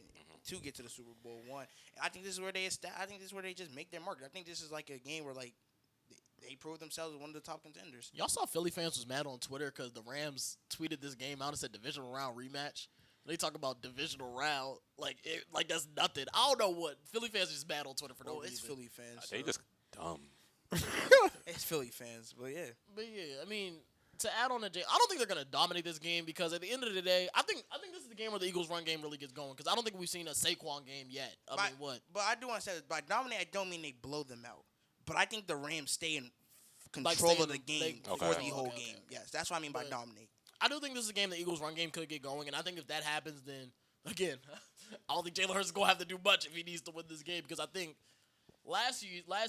to get to the Super Bowl. One, and I think this is where they just make their mark. I think this is like a game where they prove themselves as one of the top contenders. Y'all saw Philly fans was mad on Twitter because the Rams tweeted this game out and said divisional round rematch. They talk about divisional round like that's nothing. I don't know what Philly fans are just mad on Twitter for no reason. It's Philly fans. They just dumb. It's Philly fans, but yeah. But yeah, I mean, to add on to Jay, I don't think they're gonna dominate this game because at the end of the day, I think this is the game where the Eagles' run game really gets going because I don't think we've seen a Saquon game yet. I mean, what? But I do want to say this. By dominate, I don't mean they blow them out. But I think the Rams stay in control stay of the in- game they- for Okay. the whole Okay. game. Yes, that's what I mean by But- dominate. I do think this is a game the Eagles' run game could get going, and I think if that happens, then again, I don't think Jalen Hurts is gonna have to do much if he needs to win this game because I think last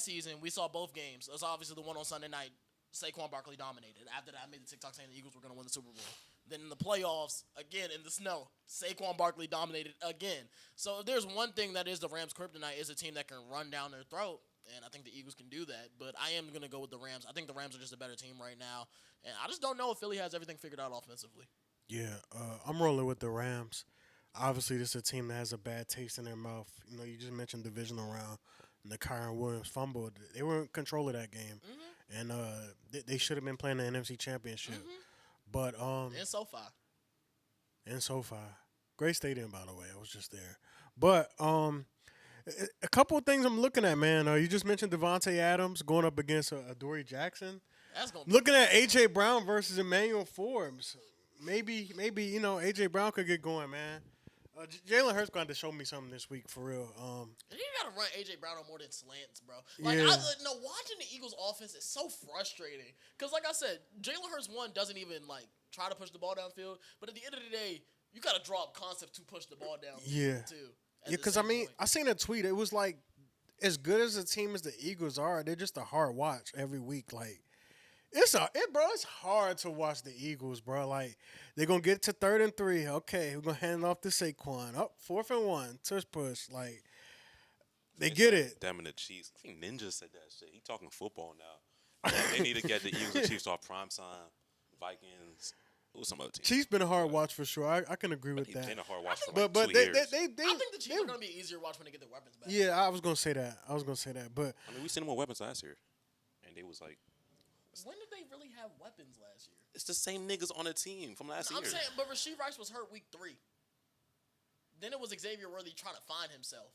season we saw both games. That's obviously the one on Sunday night. Saquon Barkley dominated. After that, I made the TikTok saying the Eagles were gonna win the Super Bowl. Then in the playoffs, again in the snow, Saquon Barkley dominated again. So if there's one thing that is the Rams' kryptonite is a team that can run down their throat. And I think the Eagles can do that. But I am going to go with the Rams. I think the Rams are just a better team right now. And I just don't know if Philly has everything figured out offensively. Yeah, I'm rolling with the Rams. Obviously, this is a team that has a bad taste in their mouth. You know, you just mentioned divisional round and the Kyron Williams fumble. They were in control of that game. And they should have been playing the NFC Championship. But And SoFi. in SoFi. Great stadium, by the way. I was just there. But a couple of things I'm looking at, man. You just mentioned Devontae Adams going up against Adoree Jackson. That's going to be Looking at A.J. Brown versus Emmanuel Forbes. Maybe A.J. Brown could get going, man. Jalen Hurts going to show me something this week, for real. You got to run A.J. Brown on more than slants, bro. Like, Yeah. watching the Eagles offense is so frustrating. Because, like I said, Jalen Hurts, one, doesn't even, try to push the ball downfield. But at the end of the day, you got to draw up concept to push the ball downfield, Yeah. too. Yeah, because, I mean, I seen a tweet. It was like, as good as a team as the Eagles are, they're just a hard watch every week. Like, it's hard to watch the Eagles, bro. Like, they're going to get to 3rd and 3. Okay, we're going to hand it off to Saquon. 4th and 1. Tush push. Like, they get it. Them and the Chiefs. I think Ninja said that shit. He talking football now. They need to get the Eagles and Chiefs off Primetime. Vikings. Who's some other team? Chiefs been a hard watch for sure. I can agree with He's that. been a hard watch for But 2 they, years. they I think the Chiefs are going to be easier to watch when they get their weapons back. yeah, I was gonna say that. But I mean, we seen them with weapons last year, and they was like, When did they really have weapons last year? it's the same niggas on the team from last year. I'm saying, but Rasheed Rice was hurt week 3. Then it was Xavier Worthy trying to find himself.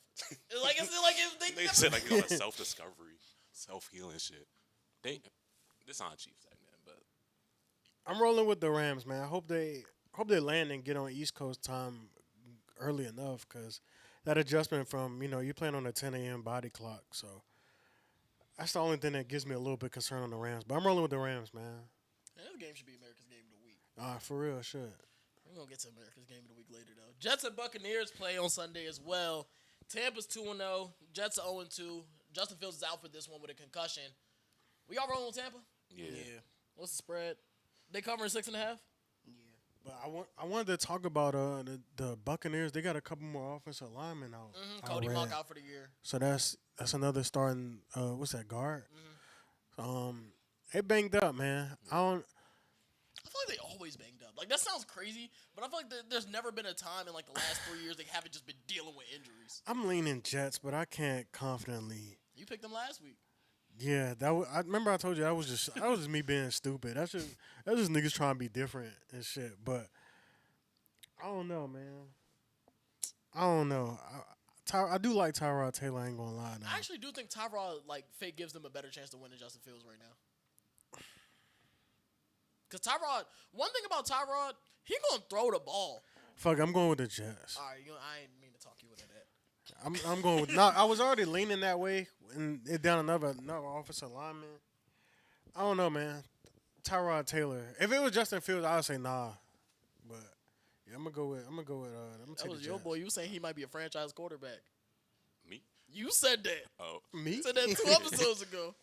If They said like on a self-discovery, self-healing shit. This aren't Chiefs back then, but I'm rolling with the Rams, man. I hope they land and get on East Coast time early enough, because that adjustment from you playing on a 10 a.m. body clock. So that's the only thing that gives me a little bit concern on the Rams. But I'm rolling with the Rams, man. Man, this game should be America's game of the week. For real, should. We're going to get to America's game of the week later, though. Jets and Buccaneers play on Sunday as well. Tampa's 2-0. Jets are 0-2. Justin Fields is out for this one with a concussion. We all rolling with Tampa? yeah. What's the spread? They covering 6.5? Yeah. But I wanted to talk about the Buccaneers. They got a couple more offensive linemen out. Cody read. Monk out for the year. So that's another starting. What's that, guard? They banged up, man. I feel like they always banged up. Like, that sounds crazy, but I feel like there's never been a time in, the last 3 years they haven't just been dealing with injuries. I'm leaning Jets, but I can't confidently. You You picked them last week. Yeah, I remember I told you that was just me being stupid. That's just niggas trying to be different and shit. But I don't know, man. I don't know. I do like Tyrod Taylor. I ain't gonna lie. Now. I actually do think Tyrod, fate gives them a better chance to win than Justin Fields right now. Because Tyrod, one thing about Tyrod, he gonna throw the ball. Fuck, I'm going with the Jets. All right, I ain't mean to talk you into that. I'm going with. No, I was already leaning that way, and it down another offensive lineman. I don't know, man. Tyrod Taylor. If it was Justin Fields, I would say nah. But yeah, I'm gonna go with. I'm gonna That take was the your Jets. boy. You saying he might be a franchise quarterback. Me? You said that. Oh, Me? You said that 2 episodes ago.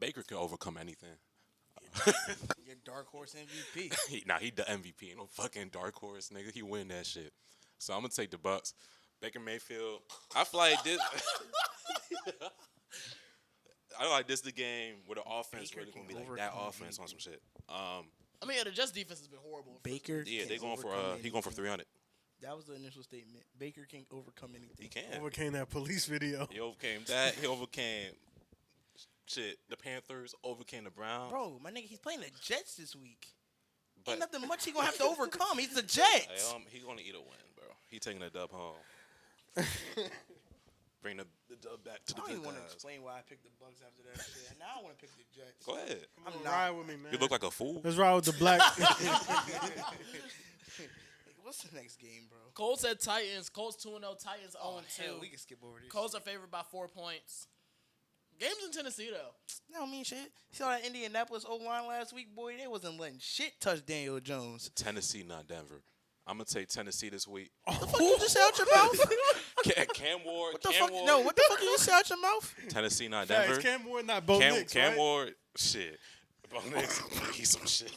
Baker can overcome anything. Your dark horse MVP. He the MVP. Ain't no fucking dark horse, nigga. He win that shit. So I'm gonna take the Bucks. Baker Mayfield. I feel like this. I feel like this the game where the offense Baker really gonna be can like that overcome offense on some shit. I mean, the Jets defense has been horrible. Baker. Yeah, can they going for overcome he going for anything. 300. That was the initial statement. Baker can overcome anything. He can. Overcame that police video. He overcame that. He overcame shit. The Panthers overcame the Browns. Bro, my nigga, he's playing the Jets this week. But Ain't nothing much he gonna have to overcome. He's the hey, Jets. he gonna eat a win, bro. He taking a dub home. Bring the dub back to the I don't good even want to guys. explain why I picked the Bucks after that shit. Now I want to pick the Jets. Go ahead. I'm not. ride with me, man. You look like a fool. Let's ride with the black. What's the next game, bro? Colts at Titans. Colts 2-0. Titans 0-2. Oh, hell, we can skip over this. Colts are favored by 4 points. Games in Tennessee, though. That don't mean shit. See all that Indianapolis O-line last week, boy? They wasn't letting shit touch Daniel Jones. Tennessee, not Denver. I'm gonna take Tennessee this week. What the fuck you just say out your mouth? Cam Ward. What the Cam fuck? Ward. No, what the fuck you just say out your mouth? Tennessee, not Facts, Denver. Cam Ward, not Bo Nix, Cam right? Ward. Shit. Bo Nix. He's some shit.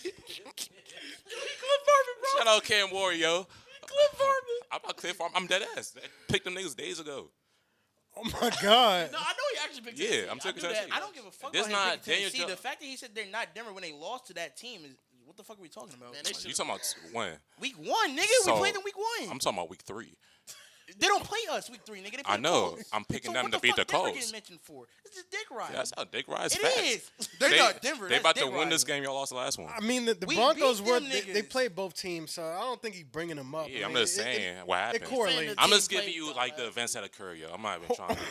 Cliff Harvey, bro. Shout out Cam Ward, yo. Cliff Harvey. I'm about Cliff Harvey. I'm dead ass. Picked them niggas days ago. Oh my God. No, I know he actually picked Yeah, Tennessee. I'm taking I knew Tennessee. that. I don't give a fuck This about not him picking Daniel Tennessee. Jones. The fact that he said they're not Denver when they lost to that team is what the fuck are we talking about? Man, they You should. talking about when? Week 1, nigga. So, We played them week 1. I'm talking about week 3. They don't play us week 3, nigga. They play I know. The Colts. I'm picking So them what to the beat fuck the Denver Colts. getting mentioned for? It's just dick ride. Yeah, that's how Dick rides It fast. is. They're not Denver. They That's about to dick win this riding. game. Y'all lost the last one. I mean, the We Broncos beat were them they niggas. played both teams, so I don't think he's bringing them up. Yeah, I I'm mean, just saying what It happened. correlates. I'm Team just giving played you dumb like the ass. events that occur, yo. I'm not even trying to.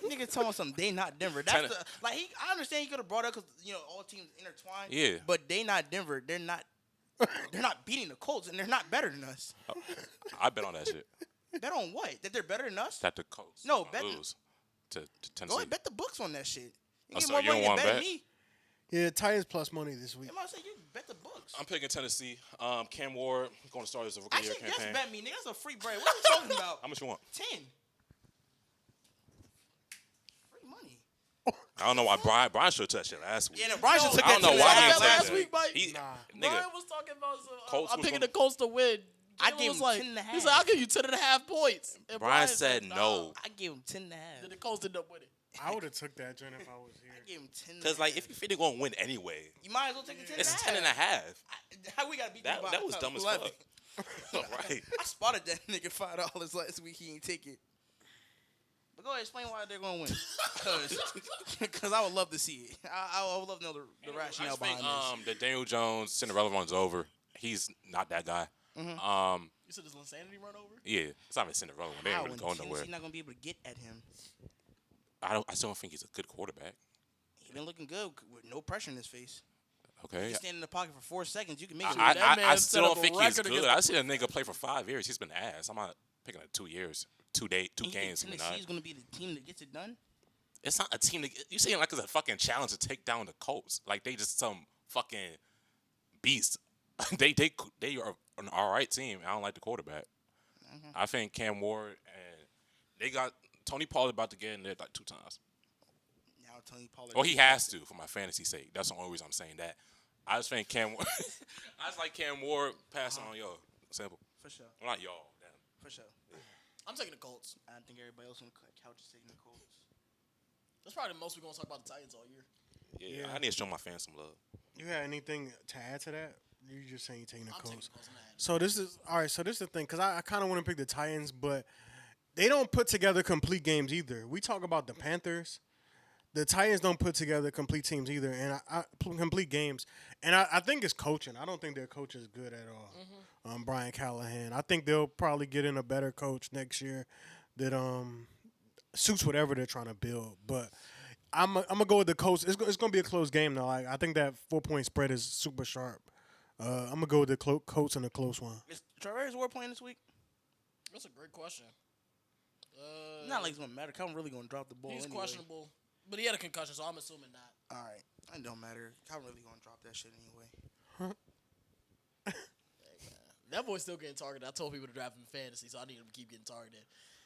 Nigga talking about something. They not Denver. That's Tenn- the, like he. I understand he could have brought up because all teams intertwined. Yeah. But they not Denver. They're not. They're not beating the Colts, and they're not better than us. I bet on that shit. Bet on what? That they're better than us? That the Colts No, gonna bet- lose to Go Tennessee. ahead, bet the books on that shit. You Oh, get so more you money don't than want betting bet? me. Yeah, Titans plus money this week. I'm about to say you bet the books. I'm picking Tennessee. Cam Ward going to start his rookie year Actually, just campaign. bet me, nigga. That's a free break. What are you talking about? How much you want? 10. Free money. I don't know why Brian should touch it last week. Yeah, no, Brian should took I don't that know to why the he side didn't last take last that. week, Mike. He, Nah. nigga, Brian was talking about Colts I'm was picking gonna- the Colts to win. I Jalen gave was him like, 10.5. he said, I'll give you 10.5 points. And Brian said nah. no. I gave him 10 and a half. Then the Colts ended up winning. I would have took that joint if I was here. I gave him 10 and a Because like half. if you feel they're going to win anyway, You might as well take the 10 it's and 10 and a half. How we got to beat That them by that was dumb as 11? fuck. Right. I spotted that nigga $5 last week. He ain't take it. But go ahead, explain why they're gonna win. Because I would love to see it. I would love to know the I rationale just think behind this. the Daniel Jones Cinderella run's over. He's not that guy. You said this insanity run over? Yeah, it's not even Cinderella run. They ain't How really in going Tennessee nowhere. not gonna be able to get at him. I still don't think he's a good quarterback. He been looking good with no pressure in his face. Okay. He stand in the pocket for 4 seconds. You can make it. I That man I set still up don't a think he's record good. against I see a nigga play for 5 years. He's been ass. I'm not picking it 2 years, 2 And you think games. Maybe not. Tennessee's gonna be the team that gets it done. It's not a team. You saying like it's a fucking challenge to take down the Colts? Like they just some fucking beast. they are an all right team. I don't like the quarterback. I think Cam Ward and they got Tony Pollard about to get in there like 2 times. Now Tony Pollard. Well, he has to for my fantasy sake. That's the only reason I'm saying that. I just think Cam. I just like Cam Ward passing on y'all. Simple. For sure. Well, not y'all. Damn. For sure. I'm taking the Colts. I think everybody else on the couch is taking the Colts. That's probably the most we're going to talk about the Titans all year. Yeah, Yeah. I need to show my fans some love. You had anything to add to that? You just saying you taking the I'm taking Colts. the Colts. I'm not adding. So this is all right. So this is the thing, because I kind of want to pick the Titans, but they don't put together complete games either. We talk about the Panthers. The Titans don't put together complete teams either, and complete games. And I think it's coaching. I don't think their coach is good at all. Brian Callahan. I think they'll probably get in a better coach next year that suits whatever they're trying to build. But I'm gonna go with the Colts. It's gonna be a close game though. Like, I think that 4-point spread is super sharp. I'm gonna go with the Colts in a close one. Is Travis Ward playing this week? That's a great question. Not like it's gonna matter. I'm really gonna drop the ball. He's anyway. questionable, but he had a concussion, so I'm assuming not. All right, it don't matter. I'm really gonna drop that shit anyway. That boy's still getting targeted. I told people to draft him in fantasy, so I need him to keep getting targeted.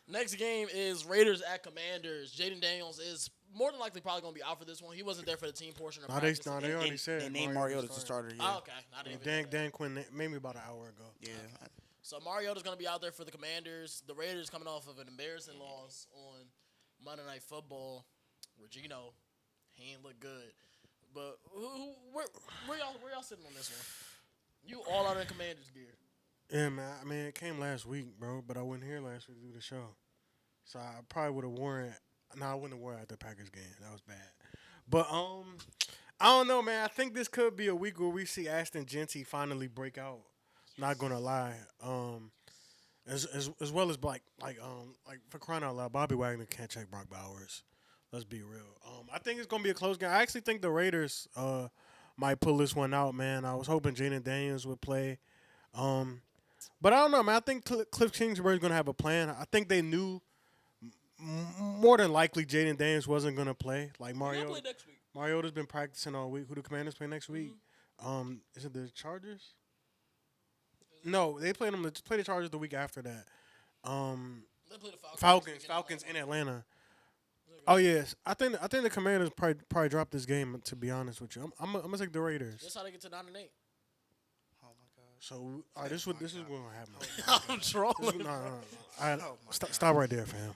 Next game is Raiders at Commanders. Jaden Daniels is more than likely probably going to be out for this one. He wasn't there for the team portion of practice. They already said They named Mariota the starter. Yeah. Oh, okay. I didn't even know that. Dan Quinn maybe about an hour ago. Yeah. So Mariota's going to be out there for the Commanders. The Raiders coming off of an embarrassing loss on Monday Night Football, where Gino, he ain't look good. But where y'all sitting on this one? You all out in Commanders gear. Yeah, man. I mean, it came last week, bro, but I wasn't here last week to do the show. So I probably would have worn it. No, I wouldn't have worn it at the Packers game. That was bad. But I don't know, man. I think this could be a week where we see Ashton Genty finally break out. Not gonna lie. As well as like for crying out loud, Bobby Wagner can't check Brock Bowers. Let's be real. I think it's gonna be a close game. I actually think the Raiders might pull this one out, man. I was hoping Jaden Daniels would play. But I don't know, man. I think Cliff Kingsbury's going to have a plan. I think they knew more than likely Jaden Daniels wasn't going to play. Like He'll play next week. Mariota's been practicing all week. Who do Commanders play next week? Is it the Chargers? No, they play the Chargers the week after that. They play the Falcons in Atlanta. Oh yes, I think the Commanders probably dropped this game. To be honest with you, I'm gonna take the Raiders. That's how they get to 9-8. Oh my god. So all right, this is going to happen. I'm trolling. No. All right, stop right there, fam.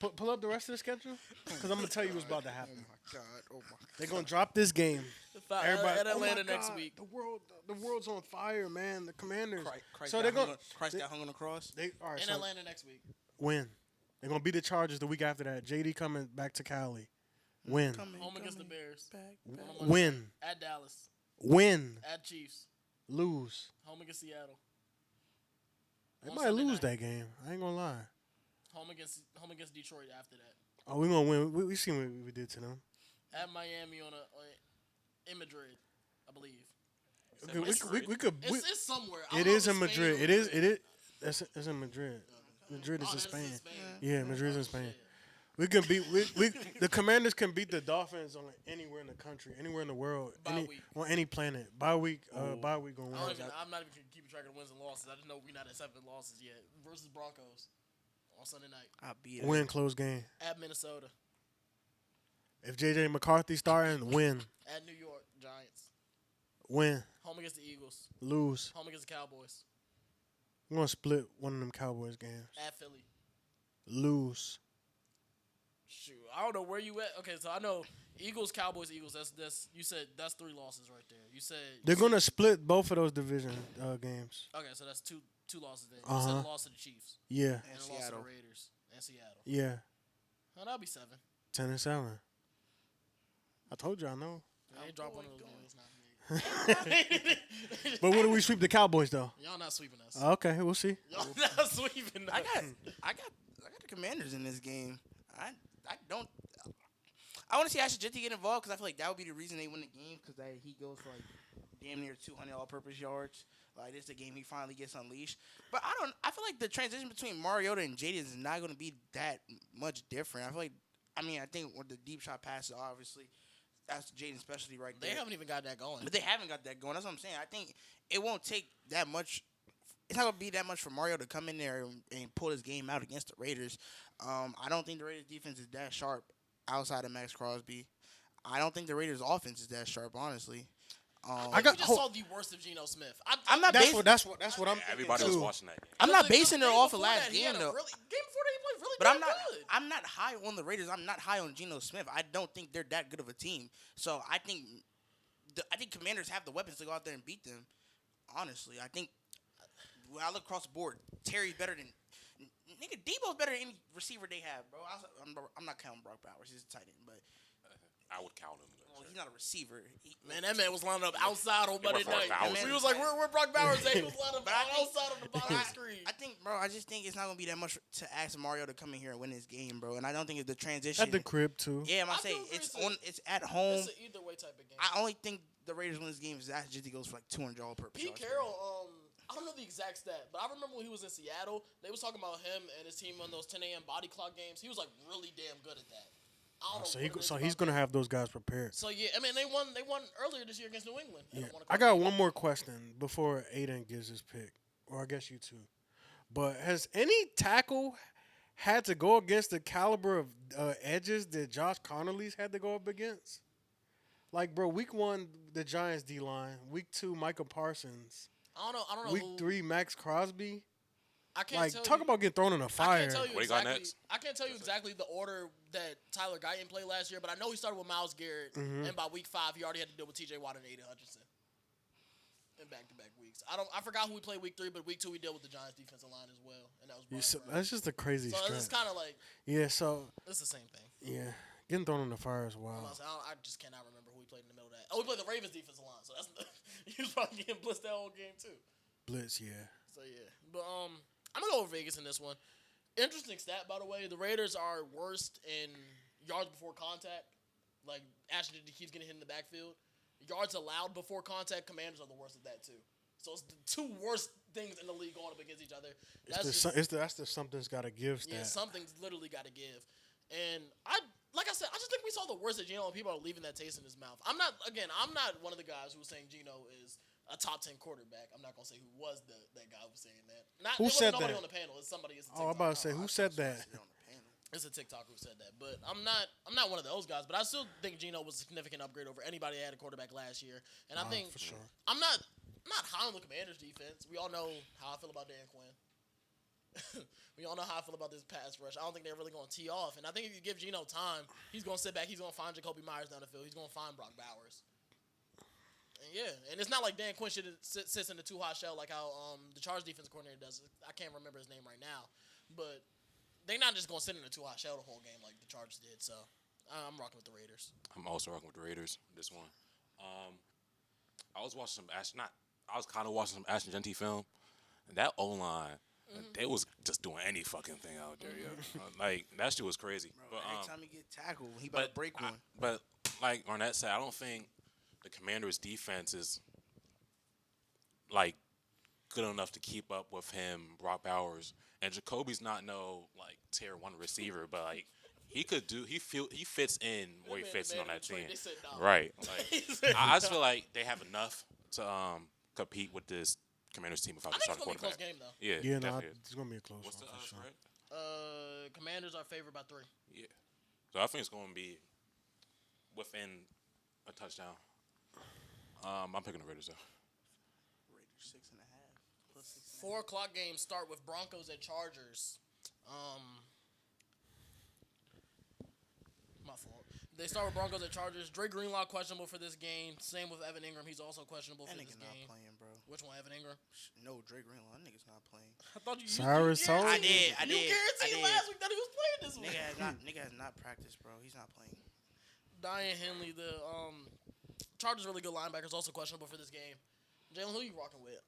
Pull up the rest of the schedule, because I'm gonna tell you what's about to happen. God. Oh my. They're gonna drop this game. Everybody, At Atlanta oh my next God, week. The world's on fire, man. The Commanders. Christ so got they're gonna Christ got hung on the cross. all right. In So Atlanta next week. win. They're gonna beat the Chargers the week after that. JD coming back to Cali. Win. Home against the Bears. Win. At Dallas. Win. At Chiefs. Lose. Home against Seattle. They On might Sunday lose night. that game. I ain't gonna lie. Home against Detroit after that. Oh, we gonna win. We seen what we did to them. At Miami in Madrid, I believe. We could. It's somewhere. I It don't know is if in it's Spain Madrid. or It is. It's in Madrid. Madrid is in that's Spain. Spain. Yeah, Madrid's in Oh, Spain. shit. We can beat. The Commanders can beat the Dolphins on anywhere in the country, anywhere in the world, Bye week. on any planet. Bye week. Bye week gonna win. I'm not even keeping track of the wins and losses. I just know we're not at 7 losses yet. Versus Broncos on Sunday night. I beat it. Win close game. At Minnesota. If JJ McCarthy starting, win. At New York Giants. Win. Home against the Eagles. Lose. Home against the Cowboys. I'm gonna split one of them Cowboys games. At Philly. Lose. Shoot, I don't know where you at. Okay, so I know Eagles, Cowboys, Eagles. That's you said that's 3 losses right there. You said They're gonna split both of those division games. okay, so that's two losses then. You said a loss to the Chiefs Yeah. and a loss to Seattle. the Raiders and Seattle. Yeah. Oh, that'll be 7. 10-7. I told you I know. I ain't drop one of those games. Not But when do we sweep the Cowboys though? Y'all not sweeping us. Okay, we'll see. Y'all not sweeping us. I got the Commanders in this game. I want to see Ashton Genty get involved because I feel like that would be the reason they win the game because he goes for like damn near 200 all-purpose yards. Like this is the game he finally gets unleashed. But I feel like the transition between Mariota and Jaden is not going to be that much different. I think with the deep shot passes, obviously, that's Jaden's specialty right there. They haven't even got that going. But they haven't got that going. That's what I'm saying. I think it won't take that much. It's not going to be that much for Mario to come in there and pull his game out against the Raiders. I don't think the Raiders' defense is that sharp outside of Max Crosby. I don't think the Raiders' offense is that sharp, honestly. We just saw the worst of Geno Smith. I'm not. That's what I'm thinking Everybody too. was watching that game. I'm not basing it Game off of before last that, he game had a though. game before that, he played really But damn good. I'm not high on the Raiders. I'm not high on Geno Smith. I don't think they're that good of a team. So I think Commanders have the weapons to go out there and beat them. Honestly, I think when I look across the board, Terry's better than nigga, Debo's better than any receiver they have, bro. I'm not counting Brock Bowers. He's a tight end, but I would count him. well, he's not a receiver. Man, that man was lining up outside on Monday went for night. 1,000. We was like, where Brock Bowers at? He was lining up But I think- outside on the bottom of the screen. I think, bro, I just think it's not gonna be that much to ask Mario to come in here and win this game, bro. And I don't think it's the transition. At the crib too. Yeah, I'm I gonna say do agree it's at home. It's an either way type of game. I only think the Raiders win this game if Zach Jizzy goes for like 200 all purpose. Pete Carroll, I don't know the exact stat, but I remember when he was in Seattle, they was talking about him and his team on those 10 a.m. body clock games. He was like really damn good at that. I don't know. So he's gonna have those guys prepared. So yeah, I mean they won earlier this year against New England. They Yeah. don't wanna I come got one more question before Aiden gives his pick, or I guess you two. But has any tackle had to go against the caliber of edges that Josh Connolly's had to go up against? Like, bro, week 1, the Giants D line. Week 2, Micah Parsons. I don't know. Week who, 3, Max Crosby. I can't Like, tell talk you, about getting thrown in a I fire. can't tell you What do you got exactly. next? I can't tell you exactly the order that Tyler Guyton played last year, but I know he started with Myles Garrett, and by week 5 he already had to deal with T.J. Watt and Aiden Hutchinson in back-to-back weeks. I forgot who we played week 3, but week 2 we dealt with the Giants defensive line as well, and that was Brian Burns. That's just a crazy So it's stretch. kind of like Yeah, so, it's the same thing. yeah. Getting thrown in the fire is I'm wild. not saying- I just cannot remember who we played in the middle of that. Oh, we played the Ravens defensive line, so that's he was probably getting blitzed that whole game too. Blitz, yeah. So yeah, but I'm gonna go with Vegas in this one. Interesting stat, by the way. The Raiders are worst in yards before contact. Like Ashton keeps getting hit in the backfield. Yards allowed before contact. Commanders are the worst at that too. So it's the two worst things in the league going up against each other. That's the something's got to give stat. Yeah, something's literally got to give. And like I said, I just think we saw the worst of Geno, and people are leaving that taste in his mouth. I'm not one of the guys who was saying Geno is a top 10 quarterback. I'm not gonna say who was that guy who was saying that. Who it said wasn't nobody that? on the panel. It's somebody. It's a Oh, I'm about to say, who said that? It's a TikToker who said that, but I'm not one of those guys. But I still think Geno was a significant upgrade over anybody that had a quarterback last year. And I think for sure. I'm not high on the Commanders' defense. We all know how I feel about Dan Quinn. We all know how I feel about this pass rush. I don't think they're really going to tee off. And I think if you give Geno time, he's going to sit back. He's going to find Jacoby Myers down the field. He's going to find Brock Bowers. And yeah, and it's not like Dan Quinn sits in the too hot shell like how the Chargers defense coordinator does. I can't remember his name right now, but they're not just going to sit in the too hot shell the whole game like the Chargers did. So I'm rocking with the Raiders. I'm also rocking with the Raiders. This one. I was watching I was kind of watching some Ashton Genty film, and that O line, they was just doing any fucking thing out there. Yo. Like that shit was crazy. Bro, But, every time he get tackled, he about to break one. But like on that side, I don't think the Commanders' defense is like good enough to keep up with him, Brock Bowers, and Jacoby's not no like tier 1 receiver, but like he fits in where he fits in on that team, right? Like I just feel like they have enough to compete with this Commanders team without I the think it's starting going to be a close quarterback. game, though. Yeah, Yeah, no, definitely is. it's gonna be a close What's the one for sure. spread? Commanders are favored by 3. Yeah. So I think it's going to be within a touchdown. I'm picking the Raiders though. Raiders 6.5 plus 6.5. 4 o'clock games start with Broncos and Chargers. My fault. They start with Broncos and Chargers. Dre Greenlaw questionable for this game. Same with Evan Ingram. He's also questionable That for nigga this not game. playing, bro. Which one, Evan Ingram? No, Drake Greenlaw. That nigga's not playing. I thought you. Cyrus you Sullivan? I You did. guaranteed last week that he was playing this week. Nigga has not practiced, bro. He's not playing. Diane Henley, the Chargers really good linebackers, also questionable for this game. Jalen, who you rocking with?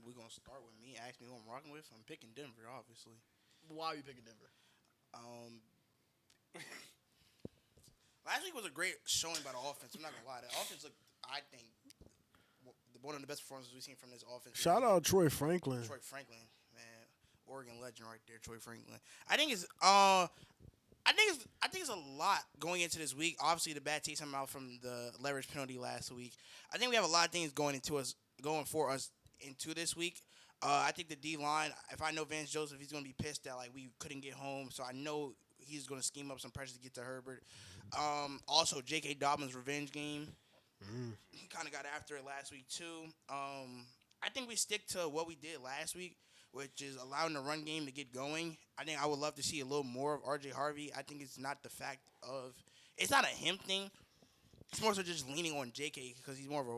We're gonna start with me. Ask me who I'm rocking with. I'm picking Denver, obviously. Why are you picking Denver? Last week was a great showing by the offense. I'm not gonna lie. The offense looked, I think, one of the best performances we've seen from this offense. Shout out Troy Franklin. Troy Franklin, man, Oregon legend right there. Troy Franklin. I think it's a lot going into this week. Obviously, the bad taste I'm out from the leverage penalty last week. I think we have a lot of things going for us into this week. I think the D line. If I know Vance Joseph, he's gonna be pissed that like we couldn't get home. So I know he's gonna scheme up some pressure to get to Herbert. Also, J.K. Dobbins' revenge game. He kind of got after it last week too. I think we stick to what we did last week, which is allowing the run game to get going. I think I would love to see a little more of R.J. Harvey. I think it's not it's not a him thing. It's more so just leaning on J.K. because he's more of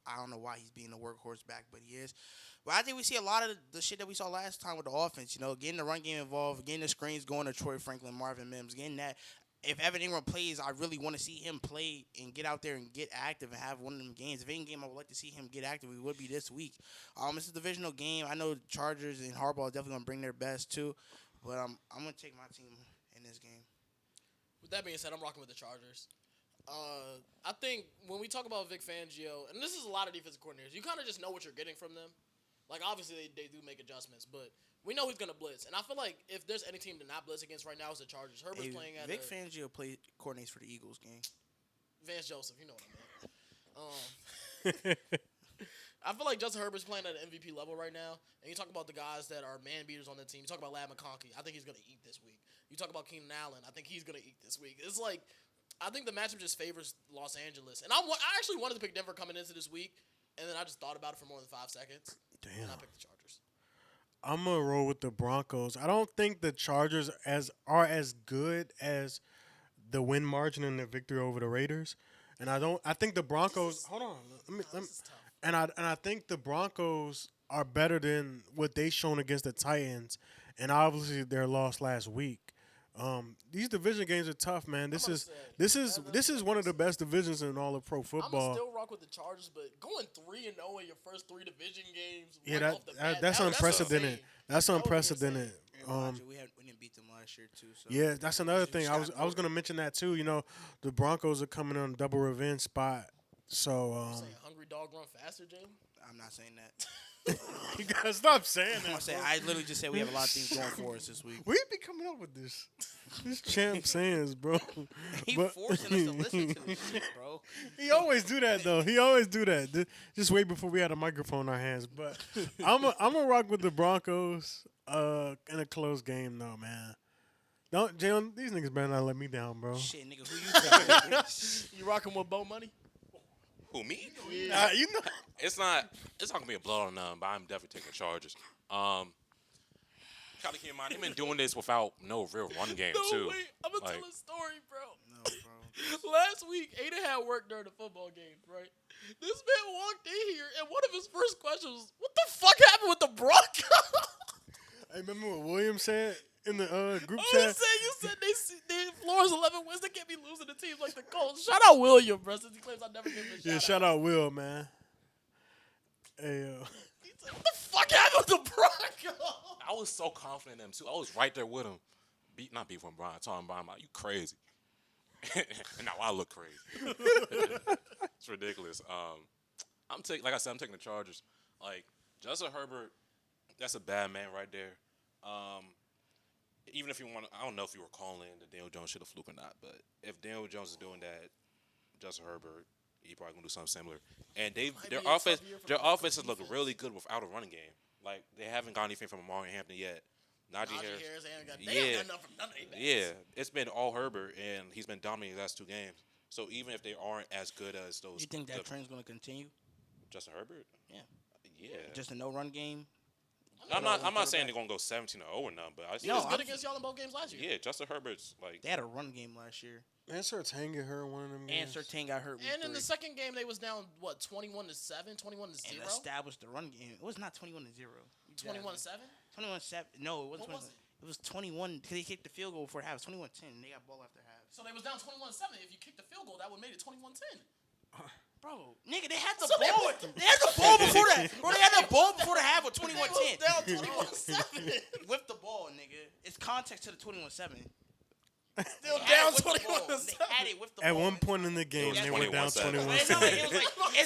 I don't know why he's being a workhorse back, but he is. But I think we see a lot of the shit that we saw last time with the offense. Getting the run game involved, getting the screens going to Troy Franklin, Marvin Mims, getting that. If Evan Ingram plays, I really want to see him play and get out there and get active and have one of them games. If any game I would like to see him get active, it would be this week. It's a divisional game. I know Chargers and Harbaugh are definitely going to bring their best too, but I'm going to take my team in this game. With that being said, I'm rocking with the Chargers. I think when we talk about Vic Fangio, and this is a lot of defensive coordinators, you kind of just know what you're getting from them. Like, obviously, they do make adjustments, but we know he's going to blitz. And I feel like if there's any team to not blitz against right now, it's the Chargers. Herbert's playing at Vic Fangio coordinates for the Eagles game. Vance Joseph, you know what I mean. I feel like Justin Herbert's playing at an MVP level right now. And you talk about the guys that are man beaters on the team. You talk about Ladd McConkey. I think he's going to eat this week. You talk about Keenan Allen. I think he's going to eat this week. It's like, I think the matchup just favors Los Angeles. And I actually wanted to pick Denver coming into this week. And then I just thought about it for more than 5 seconds. Damn. And I picked the Chargers. I'm gonna roll with the Broncos. I don't think the Chargers are as good as the win margin in the victory over the Raiders, and I think the Broncos. Hold on, let me. This is tough. And I think the Broncos are better than what they shown against the Titans, and obviously their loss last week. These division games are tough, man. This is one of the best divisions in all of pro I'm football. gonna still rock with the Chargers, but going 3-0 in your first 3 division games. Yeah, right off the bat, that's unprecedented. insane. That's That would be unprecedented. Roger, we didn't beat them last year too. So Yeah, that's another thing. I was gonna mention that too. The Broncos are coming on a double revenge spot. So Saying hungry dog run faster, Jim. I'm not saying that. you gotta stop saying I'm that. saying I literally just said we have a lot of things going for us this week. We be coming up with this champ sayings, bro. He But- forcing us to listen to this shit, bro. He always do that though. He always do that. Just wait before we had a microphone in our hands. But I'm a rock with the Broncos in a close game though, man. Don't Jalen, these niggas better not let me down, bro. Shit, nigga, who you got? You rocking with Bo Money? Who, me? You know. It's not gonna be a blowout on them, but I'm definitely taking the Chargers. Gotta keep in mind, they've been doing this without no real run game No, too. wait. I'm going to Like- tell a story, bro. No, bro. Last week, Aiden had work during the football game, right? This man walked in here, and one of his first questions was, what the fuck happened with the Broncos? I remember what William said in the group Oh, chat. you said they Florida's 11 wins. They can't be losing to teams like the Colts. Shout out William, bro, since he claims I never give him a shout Yeah, out. shout out Will, man. Hey, He said, what the fuck happened with the Broncos? I was so confident in them too. I was right there with him. Not beef with Brian. Talking about him, like, you crazy. And now I look crazy. It's ridiculous. I'm taking the Chargers. Like, Justin Herbert, that's a bad man right there. Even if you want, I don't know if you were calling that Daniel Jones should have fluke or not, but if Daniel Jones is doing that, Justin Herbert, he probably gonna do something similar. And their be a tough year for the offense has defense. looked really good without a running game. Like, they haven't got anything from Amari Hampton yet. Najee Harris. They ain't got nothing from none of their backs. Yeah, it's been all Herbert, and he's been dominating the last 2 games. So even if they aren't as good as those, You think that trend's going to continue? Justin Herbert, Yeah. yeah. Just a no-run game? I'm not saying they're gonna go 17-0 or nothing, but I He was see. good against y'all in both games last year. Yeah, Justin Herbert's like. They had a run game last year. man, Sertan get hurt in one of them And games. Surtain got hurt week And in the 3. second game, they was down, 21-7, 21-0? And established the run game. It was not 21-0. 21-7? 21-7. No, it wasn't. What was 21. It was 21 because they kicked the field goal before half. It was 21-10. And they got ball after half. So they was down 21-7. If you kicked the field goal, that would have made it 21-10. Bro, nigga, they had the So they ball. was- They had the ball before that. Bro, they had the ball before the half with They 21-10. was down 21-7. With the ball, nigga. It's context to the 21-7. Still They had down it with the ball. 21-7. They had it with the At ball. one point in the game, was they were down 21-7. 21. It's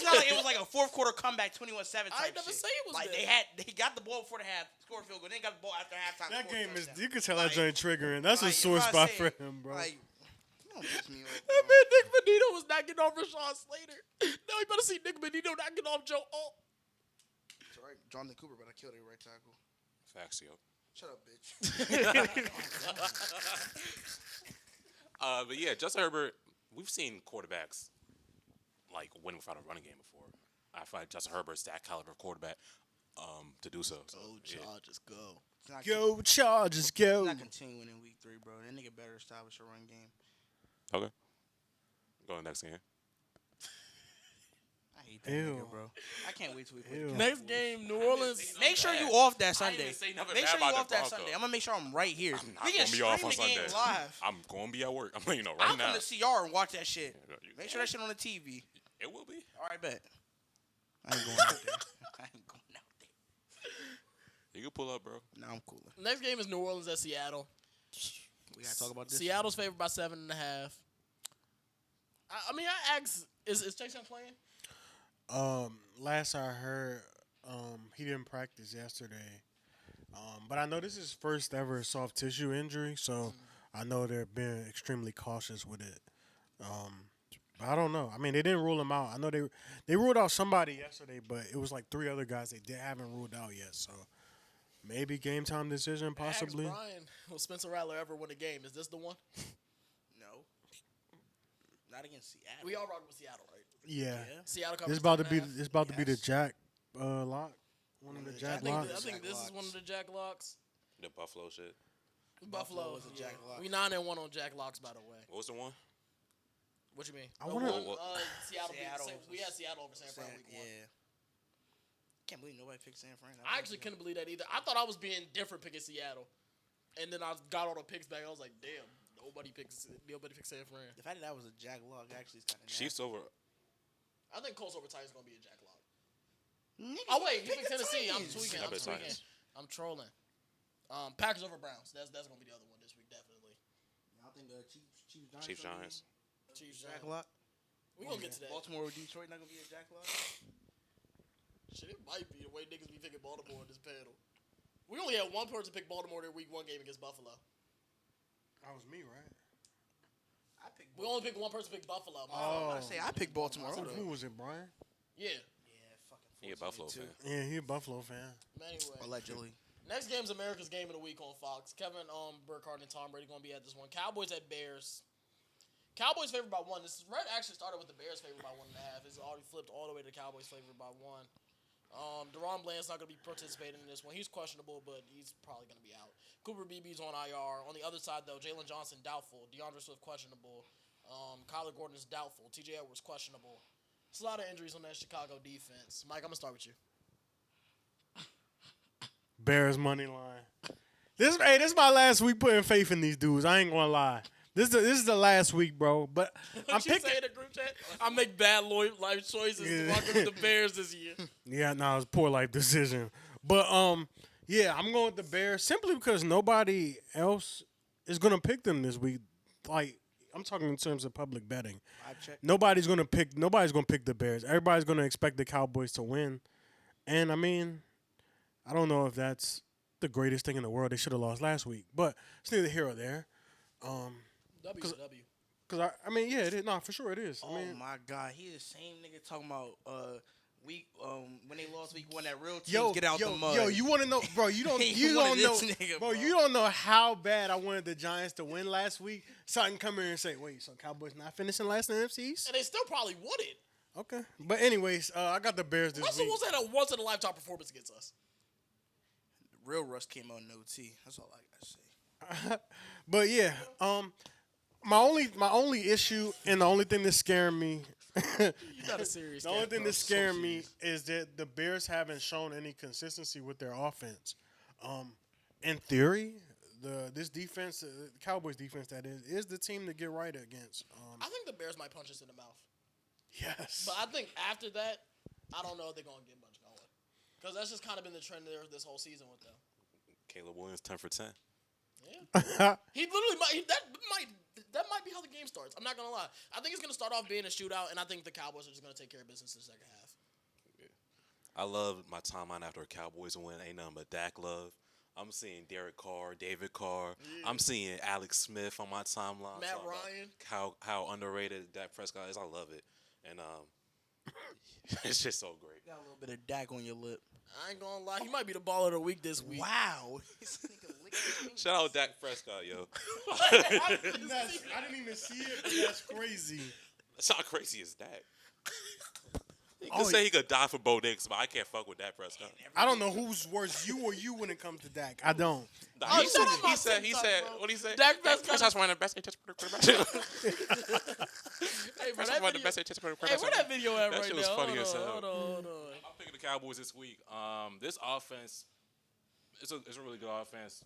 not like it was like a fourth quarter comeback, 21-7 type I never shit. say it was like that. they got the ball before the half, scored a field goal, then got the ball after halftime. That scored a game is, touchdown. you can tell that Like- joint triggering. That's a Like, sore you know what spot I'm for saying? him, bro. Like, you don't piss me off. That bro. man Nick Benito was knocking off Rashawn Slater. Now you better see Nick Benito knocking off Joe Alt. It's all right. Jonathan Cooper, but I killed it right tackle. Facts, yo. Shut up, bitch. But yeah, Justin Herbert. We've seen quarterbacks like win without a running game before. I find Justin Herbert's that caliber of quarterback to do so. So, yeah. Chargers, go. It's not, Go Chargers, go. it's not continuing in week 3, bro. That nigga better establish a run game. Okay. Go to the next game. I hate hate that Ew. nigga, bro. I can't wait till we play. Ew. The Next Cowboys. game, New Orleans. Make sure you bad. off that I Sunday. didn't say nothing Make bad sure you about off the that Broncos. Sunday. I'm gonna make sure I'm right here. I'm not We can gonna be off stream on the game Sunday. live. I'm gonna be at work. I'm letting you know right I'm now. gonna CR and watch that shit. You Make sure that shit on the TV. It will be. All right, bet. I ain't going out there. I ain't going out there. You can pull up, bro. Nah, I'm cooler. Next game is New Orleans at Seattle. We gotta talk about this. Seattle's favored by 7.5. I mean, I asked, is Chase Young playing? Last I heard, he didn't practice yesterday. But I know this is his first ever soft tissue injury, so I know they're being extremely cautious with it. But I don't know. I mean, they didn't rule him out. I know they ruled out somebody yesterday, but it was like 3 other guys they haven't ruled out yet. So maybe game time decision, possibly. Ask Brian, will Spencer Rattler ever win a game? Is this the one? No. Not against Seattle. We all rock with Seattle, right? Yeah. Seattle covers It's about to 7.5. be. It's about to be the Yes. Jack lock. One of the the Jack Jack I locks. think this Jack is one of locks. the Jack locks. The Buffalo shit. Buffalo was a Jack lock. We 9-1 on Jack locks, by the way. What was the one? What you mean? I wanna- Seattle. Seattle We had Seattle over San Fran week 1. Yeah. Can't believe nobody picked San Fran. I actually couldn't believe that either. I thought I was being different picking Seattle, and then I got all the picks back. I was like, damn, nobody picked San Fran. The fact that was a Jack lock actually is kind of Chiefs over. I think Colts over Titans gonna be a Jack lock. Nigga, Oh wait, you pick picked the Tennessee. I'm Titans. tweaking. I I'm bet tweaking. Titans. I'm trolling. Packers over Browns. That's gonna be the other one this week, definitely. I think Chiefs Chiefs Giants. Chiefs. Jack Giants. lock. We gonna get to that. Baltimore or Detroit not gonna be a Jack lock. Shit, it might be the way niggas be picking Baltimore in this panel. We only had one person pick Baltimore their week 1 game against Buffalo. That was me, right? I picked. We only picked one person pick Buffalo. Oh. I say I picked Baltimore. Who, Hold up. who was it, Brian? Yeah. Yeah, fucking. He a Buffalo 14-2. fan. Yeah, he a Buffalo fan. Anyway, Allegedly. next game's America's Game of the Week on Fox. Kevin Burkhardt and Tom Brady gonna be at this one. Cowboys at Bears. Cowboys favored by 1. This red actually started with the Bears favored by 1.5. It's already flipped all the way to the Cowboys favored by 1. Deron Bland's not going to be participating in this one. He's questionable, but he's probably going to be out. Cooper Beebe's on IR. On the other side, though, Jalen Johnson doubtful. DeAndre Swift questionable. Kyler Gordon is doubtful. TJ Edwards questionable. It's a lot of injuries on that Chicago defense. Mike, I'm going to start with you. Bears money line. This is my last week putting faith in these dudes. I ain't gonna lie. This is the last week, bro. But I'm What you picking. say in the group chat? I make bad life choices to walk with the Bears this year. Yeah, no, it's a poor life decision. But yeah, I'm going with the Bears simply because nobody else is gonna pick them this week. Like I'm talking in terms of public betting. I check. Nobody's gonna pick the Bears. Everybody's gonna expect the Cowboys to win. And I mean, I don't know if that's the greatest thing in the world. They should have lost last week, but it's neither here or there. W. Cause I mean, yeah, it is. No, for sure it is. Oh I mean, my God, he the same nigga talking about week when they lost week 1 that real teams yo, get out the mud. Yo, you want to know, bro? You don't, He you wanted don't know, this nigga, bro. bro. You don't know how bad I wanted the Giants to win last week. So I can come here and say, wait, so Cowboys not finishing last in the NFC East? And they still probably wouldn't. Okay, but anyways, I got the Bears this Russell week. was at a once-in-a-lifetime performance against us. Real Russ came out in OT. That's all I gotta say. But yeah, my only issue and the only thing that's scaring me, You got a serious. the only cat, thing bro. that's scaring me is that the Bears haven't shown any consistency with their offense. In theory, this defense, the Cowboys defense, that is the team to get right against. I think the Bears might punch us in the mouth. Yes. But I think after that, I don't know if they're going to get much going. Because that's just kind of been the trend there this whole season with them. Caleb Williams 10 for 10. Yeah. He literally that might be how the game starts. I'm not going to lie. I think it's going to start off being a shootout, and I think the Cowboys are just going to take care of business in the second half. I love my timeline after a Cowboys win. Ain't nothing but Dak love. I'm seeing Derek Carr, David Carr. Yeah. I'm seeing Alex Smith on my timeline. Matt talking about Ryan. How underrated Dak Prescott is. I love it. And it's just so great. Got a little bit of Dak on your lip. I ain't going to lie. He might be the baller of the week this week. Wow. This nigga licked his fingers. Shout out Dak Prescott, yo. I didn't even see it, but that's crazy. That's how crazy is Dak. could say he could die for Bo Nix, but I can't fuck with Dak Prescott. I don't know who's worse, you or you, when it comes to Dak. I don't. Nah, Oh, he shut up, my said, TikTok, bro. what he said? Dak Prescott's one of the best HSP quarterbacks. Hey, bro, One of the best HSP quarterbacks. Hey, where that video at That right shit now? was funny Hold as on, hell. hold on. I'm picking the Cowboys this week. This offense, it's a really good offense.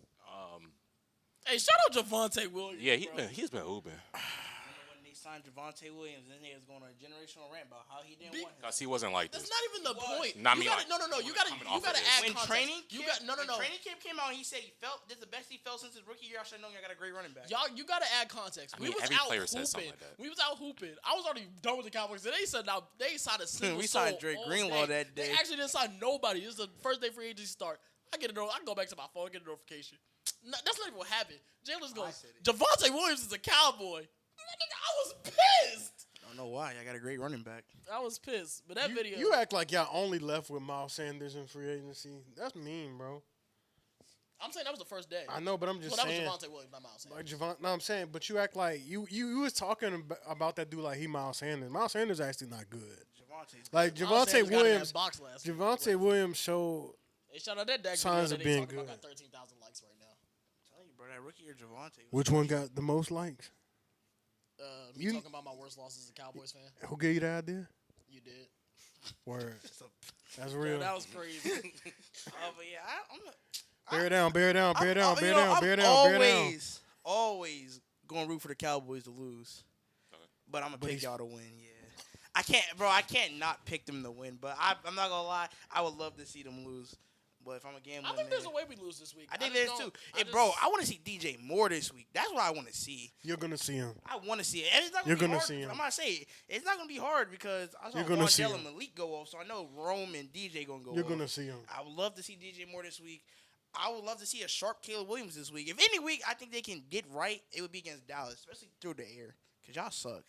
Hey, shout out Javonte Williams. Yeah, bro. he's been hooping. When they signed Javonte Williams, then they was going on a generational rant about how he didn't want him. Cause he wasn't like That's this. not even the point. Nah, I You mean, gotta, like, no. You gotta coming off of add this. When context. training, You got no. When training camp came out, he said he felt this is the best he felt since his rookie year. I should have known I got a great running back. Y'all, you gotta add context. I mean, we was every out player hooping. says something like that. We was out hooping. I was already done with the Cowboys. And they said now they signed a single We soul signed Drake all Greenlaw day. that day. They actually didn't sign nobody. This is the first day free agency start. I can go back to my phone, get a notification. No, that's not even what happened. Jalen's goes, said it. Javonte Williams is a Cowboy. I was pissed. I don't know why. I got a great running back. I was pissed. But that video. You act like y'all only left with Miles Sanders in free agency. That's mean, bro. I'm saying that was the first day. I know, but I'm just Well, that saying. was Javonte Williams, not Miles Sanders. Like no, I'm saying, but you act like you was talking about that dude like he Miles Sanders. Miles Sanders actually not good. Javonte's Like Miles Javonte Sanders got in that Williams, box last week. Javonte Williams showed. Hey, shout out that Dak Signs video of that being they talking about good. got 13,000 likes right now. telling you, bro, that rookie year Javonte. Which one got the most likes? Me You- talking about my worst loss as a Cowboys fan. Who gave you the idea? You did. Word. That's Yo, real. that was crazy. But yeah, I'm not. Bear it down, bear it down, bear it down, I'm- bear you it know, down, I'm bear it down, bear it down. always going to root for the Cowboys to lose. But I'm going to pick he's- y'all to win, yeah. I can't not pick them to win. But I'm not going to lie. I would love to see them lose. But if I'm a gambler, I think there's a way we lose this week. I think just there's don't- too. Hey, bro, I want to see DJ Moore this week. That's what I want to see. You're gonna see him. I want to see it. And it's not You're gonna be gonna hard. see him. I'm not saying it's not gonna be hard because I saw You're gonna see Wandale him. and Malik go off, so I know Rome and DJ gonna go You're off. gonna see him. I would love to see DJ Moore this week. I would love to see a sharp Caleb Williams this week. If any week I think they can get right, it would be against Dallas, especially through the air, cause y'all suck.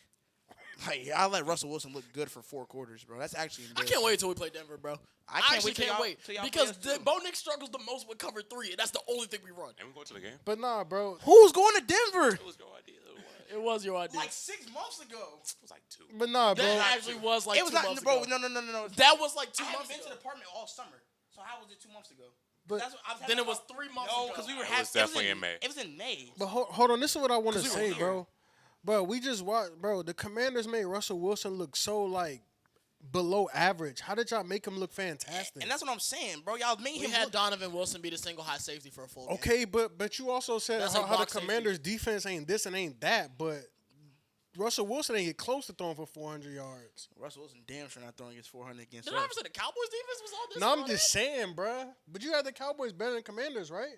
Like I let Russell Wilson look good for 4 quarters, bro. That's actually I embarrassing. can't wait till we play Denver, bro. I can't actually wait till can't y'all- wait till y'all because play us too. Bo Nix struggles the most with cover 3, and that's the only thing we run. And we go to the game. But nah, bro. Who's going to Denver? It was your idea. It It was your idea. Like 6 months ago. was like 2. But nah, bro. that actually was like it was 2 months not, bro. ago. No. That was like 2 I haven't months been ago. to the apartment all summer. So how was it 2 months ago? But- That's what I was Then having it was about- 3 months No, ago. because we were It having. was definitely in May. It was in May. But hold on, this is what I want to 'Cause we were say, here. bro. Bro, we just watched, bro. The Commanders made Russell Wilson look so like below average. How did y'all make him look fantastic? And that's what I'm saying, bro. Y'all made We him had look. Donovan Wilson be the single high safety for a full game. Okay, but you also said That's how, like how the box safety. Commanders' defense ain't this and ain't that, but Russell Wilson ain't get close to throwing for 400 yards. Russell Wilson damn sure not throwing against 400 against Did us. I ever say the Cowboys defense was all this? No, and I'm all just that? saying, bruh. But you had the Cowboys better than Commanders, right?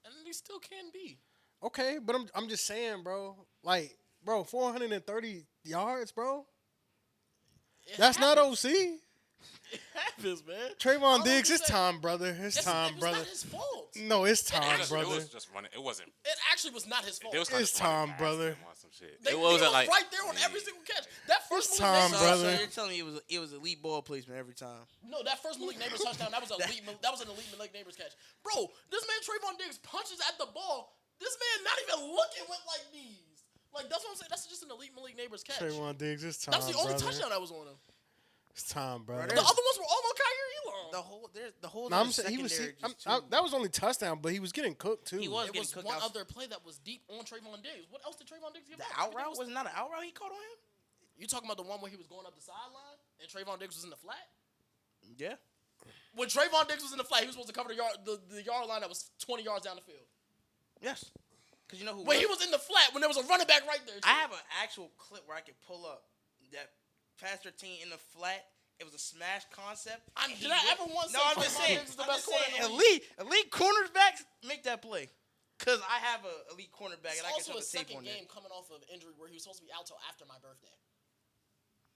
And they still can be. Okay, but I'm just saying, bro. Like, bro, 430 yards, bro. It That's not happens. OC. It happens, man. Trayvon I Diggs, don't it's say- time, brother. It's That's- time, it was brother. not his fault. No, it's time, It brother. was just running. It wasn't. It actually was not his fault. They was It's time, brother. Some shit. They, It he wasn't was like right there on every single catch. That first It's Malik time, Neighbors brother. So you're telling me it was elite ball placement every time. No, that first Malik Neighbors touchdown, that was an elite Malik Neighbors catch. Bro, this man Trayvon Diggs punches at the ball. This man not even looking went like these. Like that's what I'm saying. That's just an elite Malik Neighbors catch. Trayvon Diggs, it's time, That was the only brother. touchdown that was on him. It's time, brother. The There's- other ones were all on Kyrie Elam. The whole. No, I'm saying he was. That was only touchdown, but he was getting cooked too. He was. It getting was cooked one out. other play that was deep on Trayvon Diggs. What else did Trayvon Diggs give The up? out route was not an out route he caught on him. You talking about the one where he was going up the sideline and Trayvon Diggs was in the flat? Yeah. When Trayvon Diggs was in the flat, he was supposed to cover the yard line that was 20 yards down the field. Yes. Because you know who? When he was in the flat, when there was a running back right there. I have an actual clip where I could pull up that pass 13 in the flat. It was a smash concept. Did I ever once No, say I'm just Trayvon saying. Diggs is the I'm best just corner saying. in the league? Elite cornerbacks make that play. Cause I have a elite cornerback It's and I can also show a the tape second on game that. coming off of injury where he was supposed to be out till after my birthday.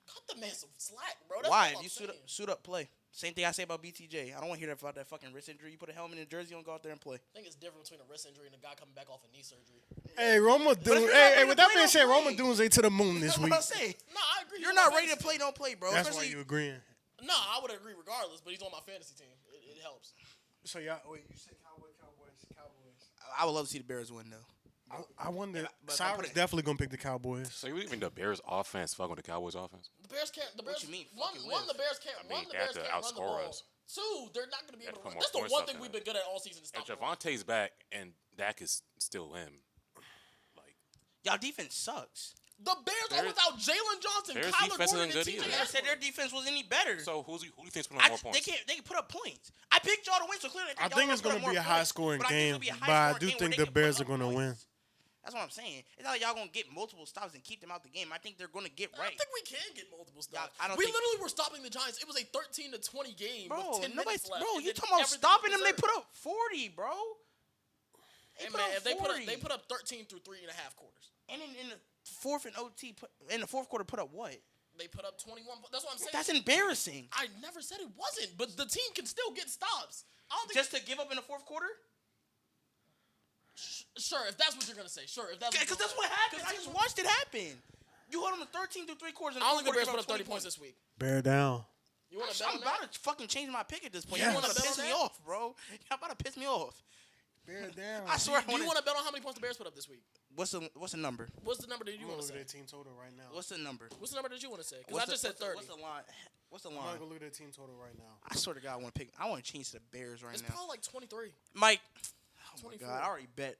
Cut the man some slack, bro. That's Why? all If you I'm saying. suit up, play. Same thing I say about BTJ. I don't want to hear about that fucking wrist injury. You put a helmet and a jersey on, go out there and play. I think it's different between a wrist injury and a guy coming back off a knee surgery. Hey, Roma if Doom. you're not Hey, ready with to that play, being don't said, Roma play. Doomsday to the moon this That's week. what I'm saying. No, I agree. You're He's not on my ready to fantasy play, don't play, bro. That's why Especially you agreeing. team. No, I would agree regardless, but he's on my fantasy team. It helps. So y'all, wait, you said Cowboys. I would love to see the Bears win though. I wonder. but if I put Cyrus it- definitely gonna pick the Cowboys. So you really think the Bears offense fucking with the Cowboys offense? The Bears can't. The Bears. you mean, One, fucking one with? the Bears can't. I mean, One, the they have Bears to can't run the outscore ball. us. Two, they're not going to be They have able to to put run. more That's the points one up thing there. we've been good at all season. If Stop the run. Javonte's back and Dak is still in, like Y'all defense sucks. The Bears are Bears- without Jalen Johnson, Bears Kyler defense Gordon, isn't and good TJ either. I said their Edwards. defense was any better. so who do you think's putting up more points? They can put up points. I picked y'all to win, so clearly I y'all think gonna it's put gonna up more be a points. high scoring But I think it's game, gonna be a but I high-scoring do game where think they the can put Bears up are gonna win. points. That's what I'm saying. It's not like y'all gonna get multiple stops and keep them out the game. I think they're gonna get I right. think we can get multiple stops. I don't We think- literally were stopping the Giants. It was a 13-20 game Bro, with 10 nobody, minutes left. bro, and you then talking about everything stopping was them? They deserved. put up 40, bro. Hey, put man, up if they 40. put up 13 through 3.5 quarters. And in the fourth and OT, in the fourth quarter, put up what? They put up 21. That's what I'm saying. That's embarrassing. I never said it wasn't, but the team can still get stops. I don't think. Just to give up in the fourth quarter? Sure, if that's what you're gonna say. Sure, if that's. Because that's what happened. I just watched it happen. You held them to 13 through three quarters. And I don't think the Bears fourth put up quarter, 30 points this week. Bear down. You want to bet I'm on that? about to fucking change my pick at this point. Yes. You want to Bet piss on me that? off, bro. Y'all about to piss me off. Bear down. I swear. Do you want to bet on how many points the Bears put up this week? What's the number? What's the number that you I'm want gonna to look at say? their team total right now. What's the number? What's the number that you want to say? Because I just said 30. What's the line? What's the I'm line? gonna look at their team total right now. I swear to God, I want to change to the Bears right It's now. probably like 23. Mike, oh my 24. God, I already bet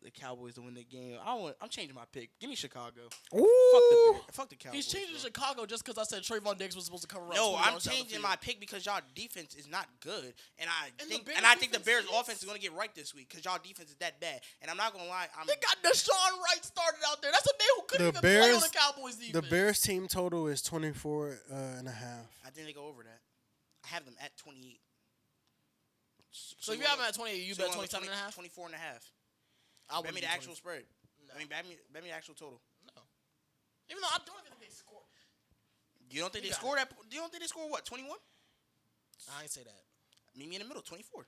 the Cowboys to win the game. I'm changing my pick. Give me Chicago. Ooh. Fuck the Bears. Fuck the Cowboys. He's changing bro. Chicago just because I said Trayvon Diggs was supposed to cover up. No, 20 I'm yards down the changing field. my pick because y'all defense is not good, and I And think the Bears the defense Bears is. offense is gonna get right this week because y'all defense is that bad. And I'm not gonna lie, They got Deshaun Wright started out there. That's a man who couldn't The even play on Bears- the Cowboys defense. The Bears team total is 24 and a half. I think they go over that. I have them at 28. So if you have him at 28, you bet 27 and a half? 24 and a half. I Bet me wouldn't the do actual 20. spread. No. I mean, bet me the actual total. No. Even though I don't even think they scored. You don't think You they got scored that? You don't think they scored what? 21? I ain't say that. Meet me in the middle. 24.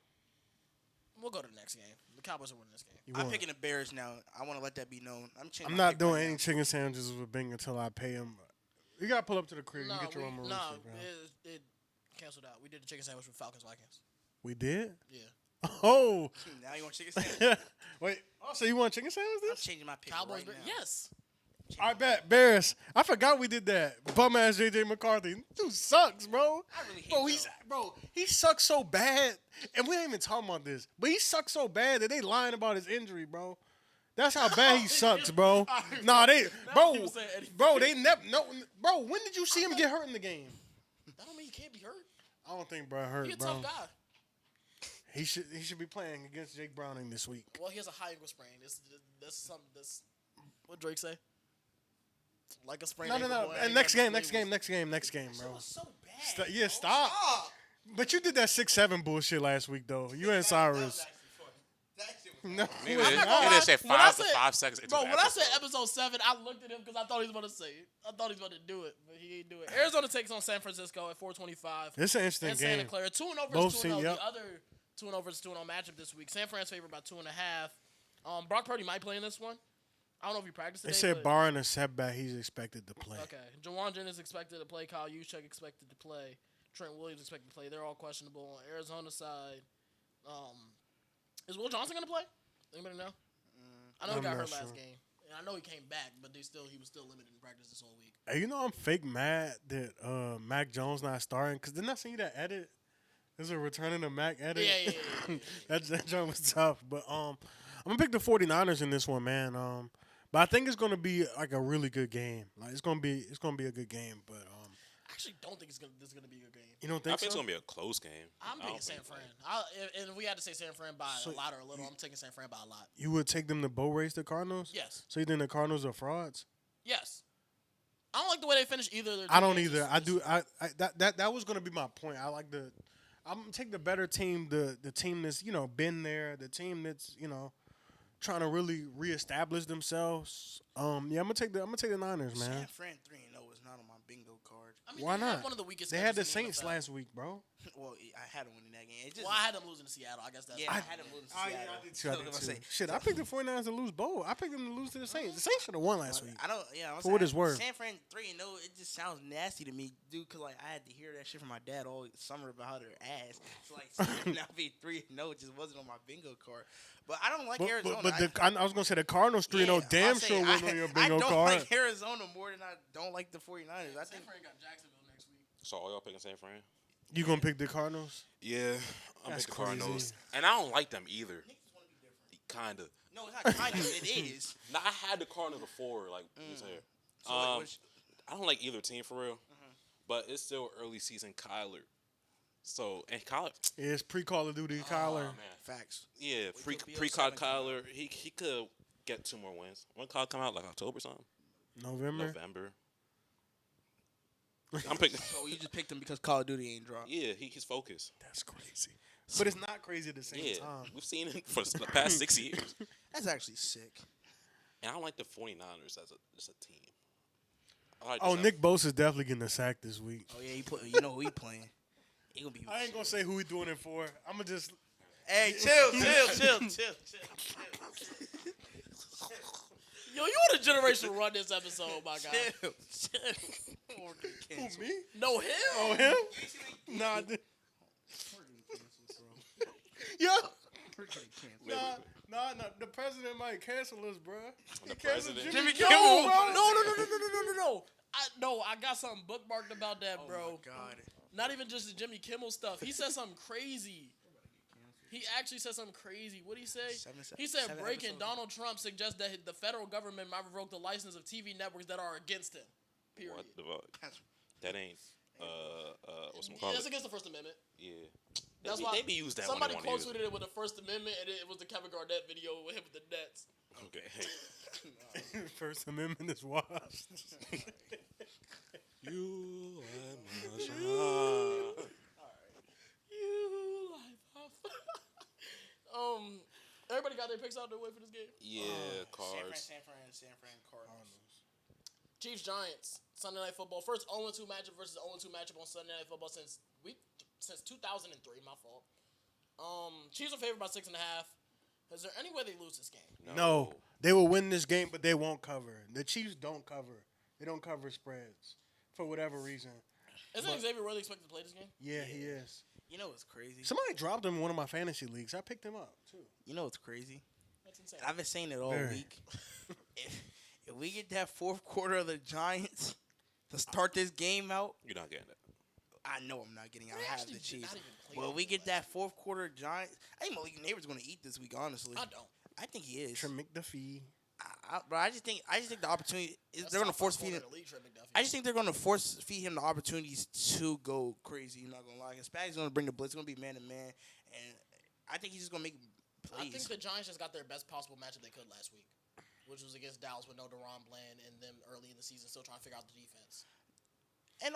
We'll go to the next game. The Cowboys are winning this game. You I'm want- picking the Bears now. I want to let that be known. I'm changing. I'm my not pick doing right any now. chicken sandwiches with Bing until I pay him. You gotta pull up to the crib. No, you get your own no, roasted, bro. it canceled out. We did the chicken sandwich with Falcons Vikings. We did. Yeah. Oh. Now you want chicken sandwich? Wait. Oh, so you want chicken sandwich? I'm This? changing my pick Cowboys. right Bears. now. Yes. I bet Bears. I forgot we did that. Bum ass JJ McCarthy. Dude sucks, bro. I really hate Bro, y'all. he sucks so bad, and we ain't even talking about this. But he sucks so bad that they lying about his injury, bro. That's how bad he sucks, bro. Nah, bro, they never. No, bro. When did you see him get hurt in the game? That don't mean he can't be hurt. I don't think bro hurt, He's a bro. tough guy. He should be playing against Jake Browning this week. Well, he has a high ankle sprain. That's something. That's what Drake say. Like a sprain. No. ankle, boy, And ain't next nothing game, to play with. next game, That bro. was so bad. Yeah, stop. But you did that 6-7 bullshit last week, though. You and Cyrus. No, Maybe I'm they not gonna they said lie. When I 5 seconds into Bro, the when I said episode. episode 7, I looked at him because I thought he was about to say it. I thought he was about to do it, but he ain't do it. Arizona takes on San Francisco at 4:25. It's an interesting And Santa game. Clara 2-0 Both versus 2-0. teams, yep. The other 2-0 versus 2-0 matchup this week. San Fran's favored by 2.5. Brock Purdy might play in this one. I don't know if he practiced They today. said but- barring a setback, he's expected to play. Okay. Jawan Jennings expected to play. Kyle Juszczyk expected to play. Trent Williams expected to play. They're all questionable. On Arizona side, is Will Johnson going to play? Anybody know? I know he I'm got not hurt last sure. game. And I know he came back, but he was still limited in practice this whole week. Hey, you know I'm fake mad that Mac Jones not starting because didn't I see that edit? There's a returning to Mac edit. Yeah. that joint was tough, but I'm gonna pick the 49ers in this one, man. But I think it's gonna be like a really good game. Like it's gonna be a good game, but I actually don't think this is going to be a good game. you don't I think think it's so? gonna be a close game. I'm I don't picking San think, Fran. like- And we had to say San Fran by So a lot or a little. I'm taking San Fran by a lot. You would take them to bow race the Cardinals? Yes. So you think the Cardinals are frauds? Yes. I don't like the way they finished either. Of their I don't games. either. I It's- do. That was gonna be my point. I like I'm gonna take the better team, the team that's been there, the team that's trying to really reestablish themselves. I'm gonna take the Niners, man. San Fran 3-0 is not on my bingo card. I mean, Why they have not? one of the weekest They had the schedules in Saints NFL. last week, bro. Well, I had them winning that game. It just, Well, I had them losing to Seattle. I guess that's. yeah, I had them losing to Oh, Seattle. yeah, I did too. So I I'm did gonna too. say, Shit, I picked the 49ers to lose both. I picked them to lose to the Saints. The Saints should have won last week. I don't. Yeah, I'm For what saying, it's worth. San Fran 3-0. It just sounds nasty to me, dude. Cause like I had to hear that shit from my dad all summer about how they're ass. So like now being 3-0 just wasn't on my bingo card. But I don't like Arizona. I was gonna say the Cardinals 3-0 damn sure wasn't on your bingo I don't card. like Arizona more than I don't like the 49ers. I San think Fran got Jacksonville next week. So all y'all picking San Fran? You gonna pick the Cardinals? Yeah, I'm That's picking the Cardinals, crazy. and I don't like them either. niggas want to be different. Kinda. No, it's not kind of. It is. Nah, I had the Cardinals before, like you was here. So like, which, I don't like either team for real, but it's still early season Kyler. So and Kyler, Yeah, it's pre-Call of Duty, Kyler. man, facts. yeah, till BO pre 17 Kyler, he could get 2 more wins. When Kyler come out, like October something, November. I'm picking. So you just picked him because Call of Duty ain't dropped. Yeah, he's focused. That's crazy. But it's not crazy at the same Yeah, time. we've seen him for the past 6 years, That's actually sick. and I don't like the 49ers as a team. I like Oh, this- Nick Bosa's definitely getting a sack this week. Oh yeah, you know who he playing? He gonna be. I ain't gonna say who he doing it for. I'm gonna just. Hey, chill. Yo, you on a generational run this episode, my guy. Who, me? No, him. Oh, him? Nah. Yo. Nah. The president might cancel us, bro. He canceled president? Jimmy Yo, Kimmel, bro. no. I got something bookmarked about that, bro. Oh my God. Not even just the Jimmy Kimmel stuff. He said something crazy. He actually said something crazy. What'd he say? He said seven breaking episodes. Donald Trump suggests that the federal government might revoke the license of TV networks that are against him. Period. What the fuck? That ain't what's it called? It's against the First Amendment. Yeah. That's they, why they be used that somebody when they quote want to use tweeted it with the First Amendment, and it was the Kevin Garnett video with him with the Nets. it. Okay. First Amendment is washed. You are my shine. You life. Everybody got their picks out their way for this game. Yeah, cards. San Fran Cardinals. Chiefs Giants Sunday Night Football. First 0-2 matchup versus 0-2 matchup on Sunday Night Football since 2003. My fault. Chiefs are favored by 6.5. Is there any way they lose this game? No, they will win this game, but they won't cover. The Chiefs don't cover. They don't cover spreads for whatever reason. Isn't Xavier really expected to play this game? Yeah, he is. You know what's crazy? Somebody dropped him in one of my fantasy leagues. I picked him up too. You know what's crazy? That's insane. I've been saying it all Very. week. If we get that fourth quarter of the Giants to start this game out, You're not getting it. I know I'm not getting. I They have actually the did Chiefs. not even play But them if we get last that fourth quarter Giants, I think Malik Neighbor's going to eat this week. Honestly, I don't. I think he is. Trim McDuffie. Bro, I just think the opportunity is they're going to force feed him. I just think they're going to force feed him the opportunities to go crazy. I'm not going to lie. Spag's going to bring the blitz. It's going to be man to man, and I think he's just going to make I think plays. the Giants just got their best possible matchup they could last week, which was against Dallas with no DeRon Bland and them early in the season still trying to figure out the defense. In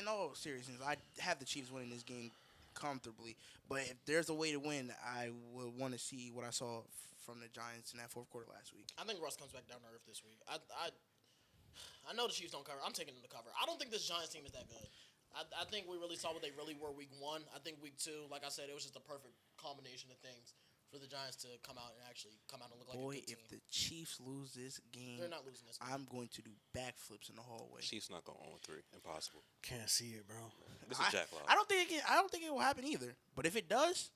all seriousness, I have the Chiefs winning this game comfortably. But if there's a way to win, I would want to see what I saw from the Giants in that fourth quarter last week. I think Russ comes back down to earth this week. I know the Chiefs don't cover. I'm taking them to cover. I don't think this Giants team is that good. I think we really saw what they really were week 1. I think week 2, like I said, it was just a perfect combination of things for the Giants to come out and look like Boy, a good if team. the Chiefs lose this game, They're not losing this game. I'm going to do backflips in the hallway. Chiefs not going 0-3. Impossible. Can't see it, bro. This is Jack Lock. I don't think it will happen either. But if it does,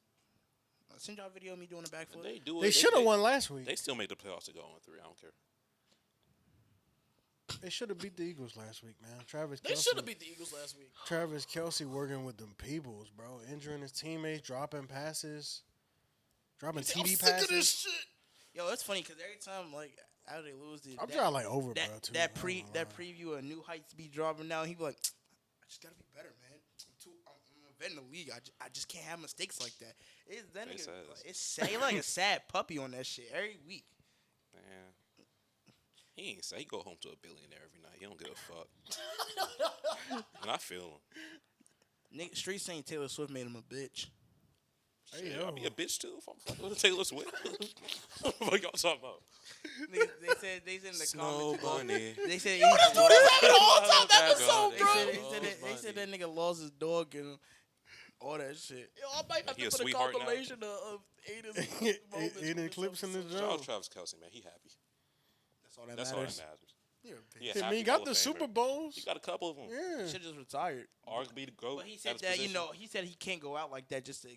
I'll send y'all a video of me doing a backflip. They do it. They should have won last week. They still make the playoffs to go 0-3. I don't care. They should have beat the Eagles last week, man. Travis They Kelce. should have beat the Eagles last week. Travis Kelce working with them peoples, bro. Injuring his teammates, dropping passes, dropping I'm TD sick of this passes. shit. Yo, it's funny because every time how they lose, I'm trying like over, bro. Too. that I ain't gonna lie. preview of New Heights be dropping now. He be like, I just gotta be better, man. I'm a vet in the league. I just can't have mistakes like that. Face ass. It's sad. He like a sad puppy on that shit every week. Man. He ain't say he go home to a billionaire every night. He don't give a fuck. And I feel him. Nigga, street saying Taylor Swift made him a bitch. Hey, Shit, yo. I'll be a bitch too if I'm fucking with Taylor Swift. What y'all talking about? Nigga, they said in the Snow comments. bunny. They said Yo, this dude is having an all-time episode, They bro. said that nigga lost his dog and All that shit. Yo, I might have He to a put a sweetheart now? compilation of Aiden's moments. Aiden clips in the Shout out jump. Travis Kelce, man. He happy. That's all that That's all matters. that matters. You're a He a bitch. I happy mean, he got Hall the of Super Famer. Bowls. He got a couple of them. Yeah. He should just retired. Arguably the GOAT. But he at said his that position. he said he can't go out like that just to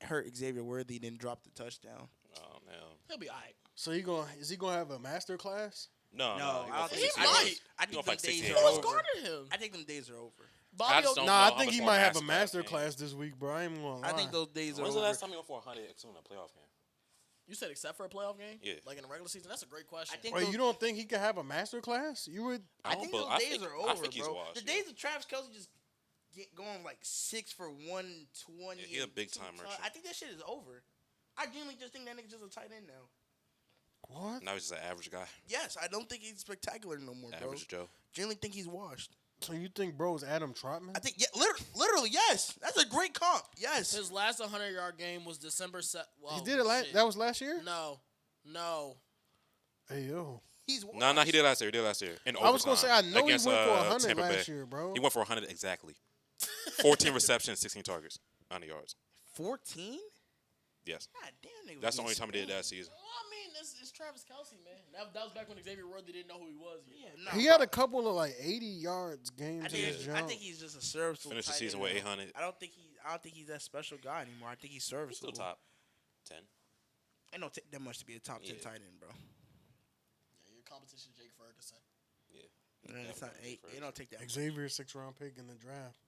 hurt Xavier Worthy, then drop the touchdown. Oh, no. He'll be alright. So is he gonna have a master class? No, No, he I don't gonna think fix he it. might. I He gonna think them fight 16 days years are Who old. was over. guarding him? I think them days are over. Bobby just don't Nah, know I how think much he more might have a masterclass master game. class this week, bro. I ain't gonna lie. I think those days are When's over. the last time he went for 100 in a playoff game? You said except for a playoff game? Yeah. Like in a regular season? That's a great question. I think Wait, you don't think he could have a master class? You would. I think but those I days think- are I over, think he's bro. washed, The yeah. days of Travis Kelce just going like 6 for 120. Yeah, he a and big 2 time touch- merchant. I think that shit is over. I genuinely just think that nigga's just a tight end now. What? Now he's just an average guy. Yes, I don't think he's spectacular no more, bro. Average Joe. Genuinely think he's washed. So you think bro's Adam Trotman? I think, yeah, literally, yes. That's a great comp. Yes. His last 100-yard game was December 7th. He did it last. That was last year. No. Hey yo. He's washed. No, he did last year. In I was gonna say I overtime know he against, went for 100 Tampa last Bay. year, bro. He went for 100 exactly. 14 receptions, 16 targets, 90 yards. 14? Yes. God damn, nigga. That's the only time he did it that season. Well, I mean, it's Travis Kelce, man. That was back when Xavier Worthy didn't know who he was yet. Yeah, no, He had a couple of like 80 yards games I in think, his jump. I think he's just a serviceable. Finished the tight season end with now. 800. I don't think he's that special guy anymore. I think he's He's serviceable. still top 10. It don't take that much to be a top 10 Yeah. tight end, bro. Yeah, your competition, Jake Ferguson. Yeah. It's not eight. It don't take that. Xavier 6th-round pick in the draft.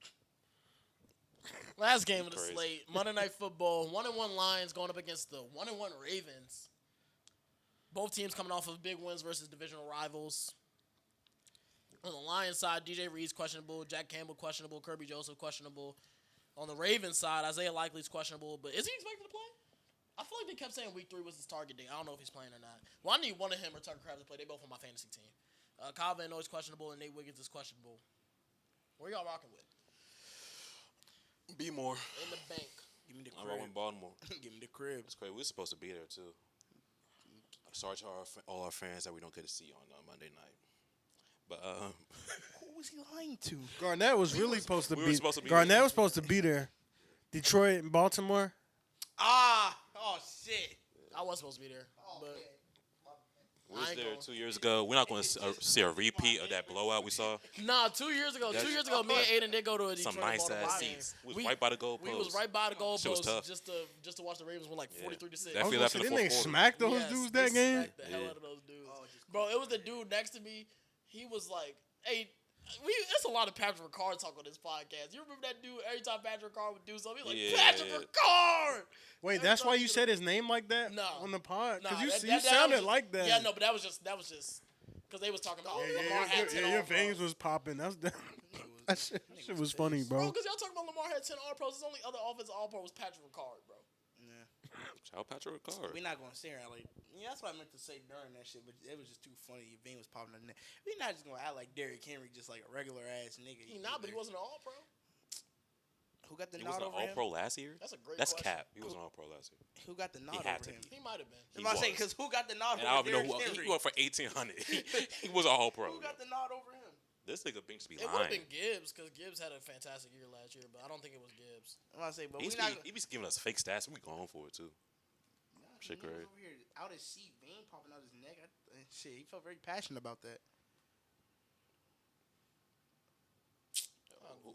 Last game of the Crazy. slate, Monday Night Football. 1-1 Lions going up against the 1-1 Ravens. Both teams coming off of big wins versus divisional rivals. On the Lions side, DJ Reed's questionable, Jack Campbell questionable, Kirby Joseph questionable. On the Ravens side, Isaiah Likely's questionable, but is he expected to play? I feel like they kept saying week 3 was his target date. I don't know if he's playing or not. Well, I need one of him or Tucker Kraft to play. They both on my fantasy team. Kyle Van Noy's questionable and Nate Wiggins is questionable. Where y'all rocking with? Be more. In the bank. Give me the I'm crib. rolling Baltimore. Give me the crib. It's crazy. We're supposed to be there too. Sorry to all our fans that we don't get to see on Monday night. But Who was he lying to? Garnett was really supposed to we were be. supposed to be Garnett there. was supposed to be there. Detroit and Baltimore. Oh shit. I was supposed to be there. But we was I ain't there going. 2 years ago. We're not going to see a repeat of that blowout we saw. nah, 2 years ago. That's- 2 years ago, me and Aiden did go to a Detroit Some nice Baltimore ass game. seats. We was right by the goalpost. We was right by the Shit was goalpost tough. just to watch the Ravens win like 43-6. That I was feel gonna after say, the didn't they fourth quarter. smack those Yes, dudes they that game? smacked the hell Yeah. out of those dudes. Bro, it was the dude next to me. He was like, hey, it's a lot of Patrick Ricard talk on this podcast. You remember that dude? Every time Patrick Ricard would do something, he's like, Yeah. Patrick Ricard! Wait, Every that's time why he you did said his name like that No. on the pod? Nah, Because that you was sounded just- like that. Yeah, no, but that was just because they was talking about Lamar had 10 your All-Pros. veins was popping. That shit was funny, Bro, bro. because y'all talking about Lamar had 10 All-Pros. His only other offensive All-Pro was Patrick Ricard, bro. Shout out Patrick Ricard. We're not gonna say it like that's what I meant to say during that shit, but it was just too funny. Your vein was popping on the neck. We're not just gonna act like Derrick Henry just like a regular ass nigga. He not, but he wasn't an All-Pro. Who got the He nod wasn't an over him? All-Pro last year? That's a great That's question. cap. He wasn't All-Pro last year. Who got the nod had over to him? be. He might have been. He I'm saying was. because who got the nod And I over don't even know Derrick who. Henry? He went for 1,800. He was an All-Pro. Who got the nod over him? This nigga Binks be It would have lying. been Gibbs because Gibbs had a fantastic year last year, but I don't think it was Gibbs. I'm not saying, but He we be, not. he be giving us fake stats. We going for it too. Shit, He was great. over here out his seat, vein popping out his neck. Shit, he felt very passionate about that.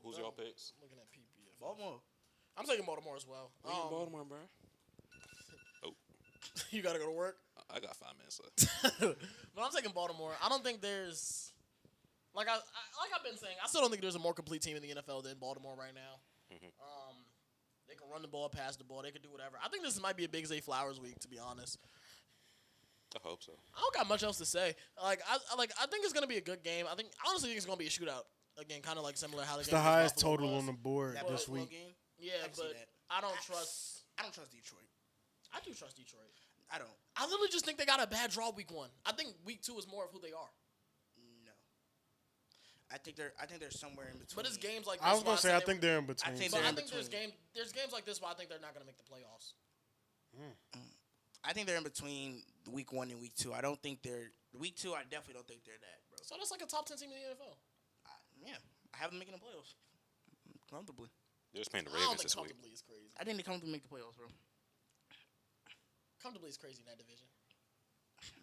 Who's y'all picks? Looking at PPF. Baltimore. I'm taking Baltimore as well. Baltimore, bro. You got to go to work? I got 5 minutes left. But I'm taking Baltimore. I don't think there's like I've been saying. I still don't think there's a more complete team in the NFL than Baltimore right now. They can run the ball, pass the ball. They can do whatever. I think this might be a Big Zay Flowers week, to be honest. I hope so. I don't got much else to say. I think it's gonna be a good game. I honestly think it's gonna be a shootout again, kind of like similar how It's the highest total on the board That this Buffalo week. game. Yeah, I can see but that. I don't trust. I don't trust Detroit. I do trust Detroit. I don't. I literally just think they got a bad draw week 1. I think week 2 is more of who they are. No. I think they're somewhere in between. But it's games like this. I was where gonna say said I they think were- they're in between. think But they're I in think between. there's games like this where I think they're not gonna make the playoffs. I think they're in between week 1 and week 2. I don't think they're week 2. I definitely don't think they're that, bro. So that's like a top 10 team in the NFL. Yeah, I have them making the playoffs comfortably. They're just playing the I don't Ravens think this week. comfortably is crazy. I think they come to make the playoffs, bro. Comfortably is crazy in that division.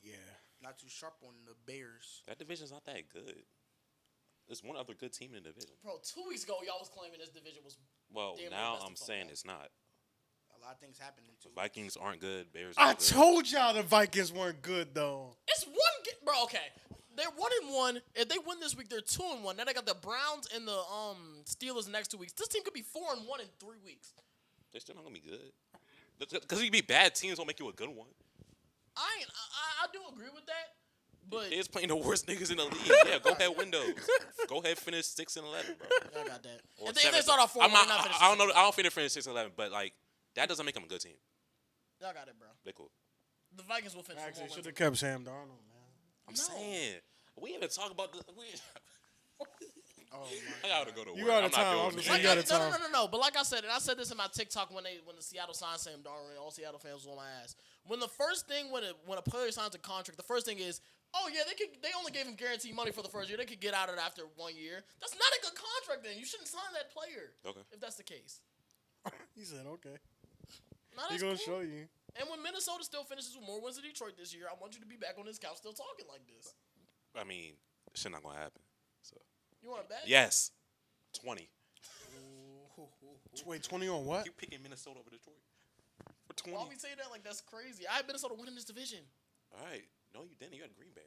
Yeah. Not too sharp on the Bears. That division's not that good. There's one other good team in the division. Bro, 2 weeks ago, y'all was claiming this division was. Well, Damn, now best I'm of saying football. it's not. A lot of things happen in 2 The Vikings aren't good. Bears I are good. told y'all the Vikings weren't good though. It's bro. Okay, they're 1-1. If they win this week, they're 2-1. Then they got the Browns and the Steelers next 2 weeks. This team could be 4-1 in 3 weeks. They're still not gonna be good. Because you be bad teams won't make you a good one. I do agree with that, but They're playing the worst niggas in the league. Yeah, go ahead, Windows. Go ahead, finish 6-11, bro. y'all got that. Or If they 7. start off 4-1, I'm not, they're not finishing I don't know. 6-11. I don't think they finish 6-11, but like that doesn't make them a good team. Y'all got it, bro. They cool. The Vikings will finish. Actually, with should more have wins. kept Sam Darnold, man. I'm saying we even talk about the. Oh I gotta go to work. You out I'm of time. I not was doing gonna say it. you Like, gotta talk. no. But like I said, and I said this in my TikTok when the Seattle signed Sam Darnold, and all Seattle fans was on my ass. When the first thing when a player signs a contract, the first thing is, oh yeah, they only gave him guaranteed money for the first year. They could get out of it after 1 year. That's not a good contract. Then you shouldn't sign that player. Okay. If that's the case. He said, "Okay." Nah, He that's gonna cool. show you. And when Minnesota still finishes with more wins than Detroit this year, I want you to be back on this couch still talking like this. I mean, shit not gonna happen. So You want to bet? yes, 20. Wait, 20 on what? You picking Minnesota over Detroit for Why 20? we say that like that's crazy? I had Minnesota winning this division. All right. No, you didn't. You got Green Bay.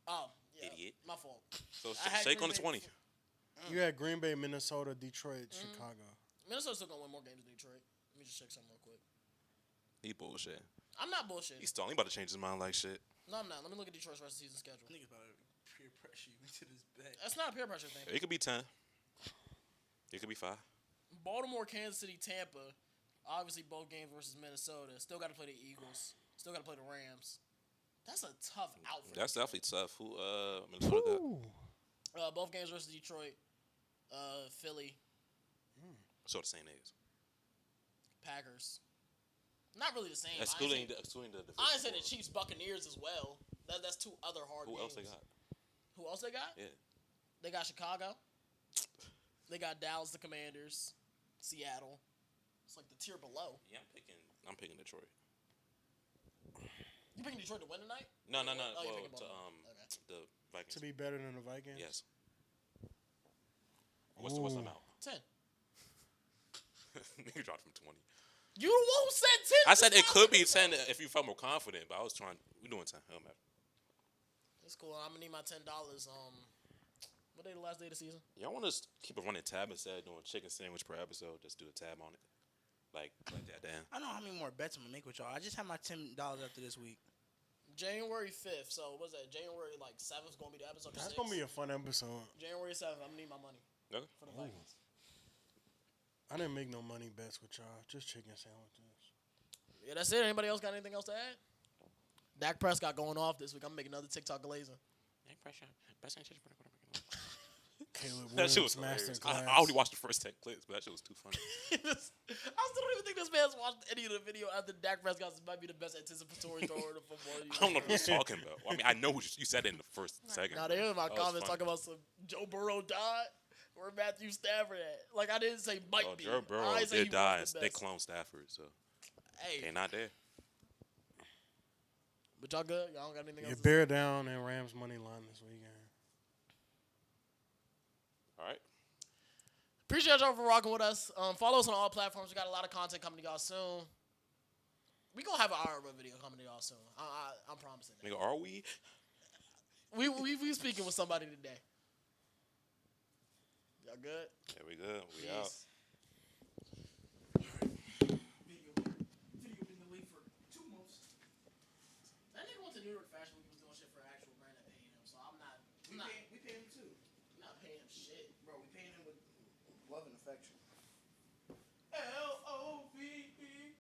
Oh, yeah. Idiot. My fault. So I had shake on Green the Bay 20. You had Green Bay, Minnesota, Detroit, Chicago. Minnesota's still going to win more games than Detroit. Let me just check something real quick. He bullshit. I'm not bullshitting. He's stalling. He about to change his mind like shit. No, I'm not. Let me look at Detroit's rest of the season schedule. Niggas about to peer pressure you into this bet. That's not a peer pressure thing. It could be 10. It could be 5. Baltimore, Kansas City, Tampa. Obviously, both games versus Minnesota. Still got to play the Eagles. Still got to play the Rams. That's a tough outfit. That's definitely tough. Who Minnesota got? Both games versus Detroit. Philly, So the same niggas. Packers. Not really the same. Excluding I the ain't say the Chiefs, Buccaneers as well. That's two other hard Who games. else they got? Who else they got? Yeah. They got Chicago. They got Dallas, the Commanders, Seattle. It's like the tier below. Yeah, I'm picking Detroit. You picking Detroit to win tonight? No. Oh, you're Well, picking to Baltimore. Okay. the Vikings. To be better than the Vikings? Yes. What's the amount? 10. Nigga dropped from 20. You the one who said 10. I said it could be 10 if you felt more confident, but I was trying. We doing 10. It don't matter. That's cool. I'm gonna need my $10. What day the last day of the season? Y'all want to keep a running tab instead of doing chicken sandwich per episode? Just do a tab on it, like that. Damn. I don't know how many more bets I'm gonna make with y'all. I just have my $10 after this week. January 5th. So what's that? January 7th is gonna be the episode. That's 6. going to be a fun episode. January 7th. I'm gonna need my money Okay. for the Vikings. I didn't make no money bets with y'all. Just chicken sandwiches. Yeah, that's it. Anybody else got anything else to add? Dak Prescott going off this week. I'm making another TikTok glazing. Caleb That shit was Williams hilarious. masterclass. I only watched the first 10 clips, but that shit was too funny. I still don't even think this man's watched any of the video after Dak Prescott might be the best anticipatory thrower in the football. I don't know what he's talking about. I mean, I know you said it in the first second. Now they hear my That was comments funny. talking about some Joe Burrow died. Where Matthew Stafford at? Like I didn't say might Oh, be. Joe Burrow I ain't say he did die. was the They best. cloned Stafford, so Hey, they not there. but y'all good? Y'all don't got anything You else? to bear down and Rams money line this weekend. All right. Appreciate y'all for rocking with us. Follow us on all platforms. We got a lot of content coming to y'all soon. We gonna have an hour video coming to y'all soon. I'm promising that. Nigga, are we? We speaking with somebody today. Y'all good? Yeah, we good. We out. Peace. Video been away for 2 months. That nigga went to New York Fashion Week. He was doing shit for actual brand that paid him. So I'm not. We pay him too. I'm not paying him shit. Bro, we paying him with love and affection.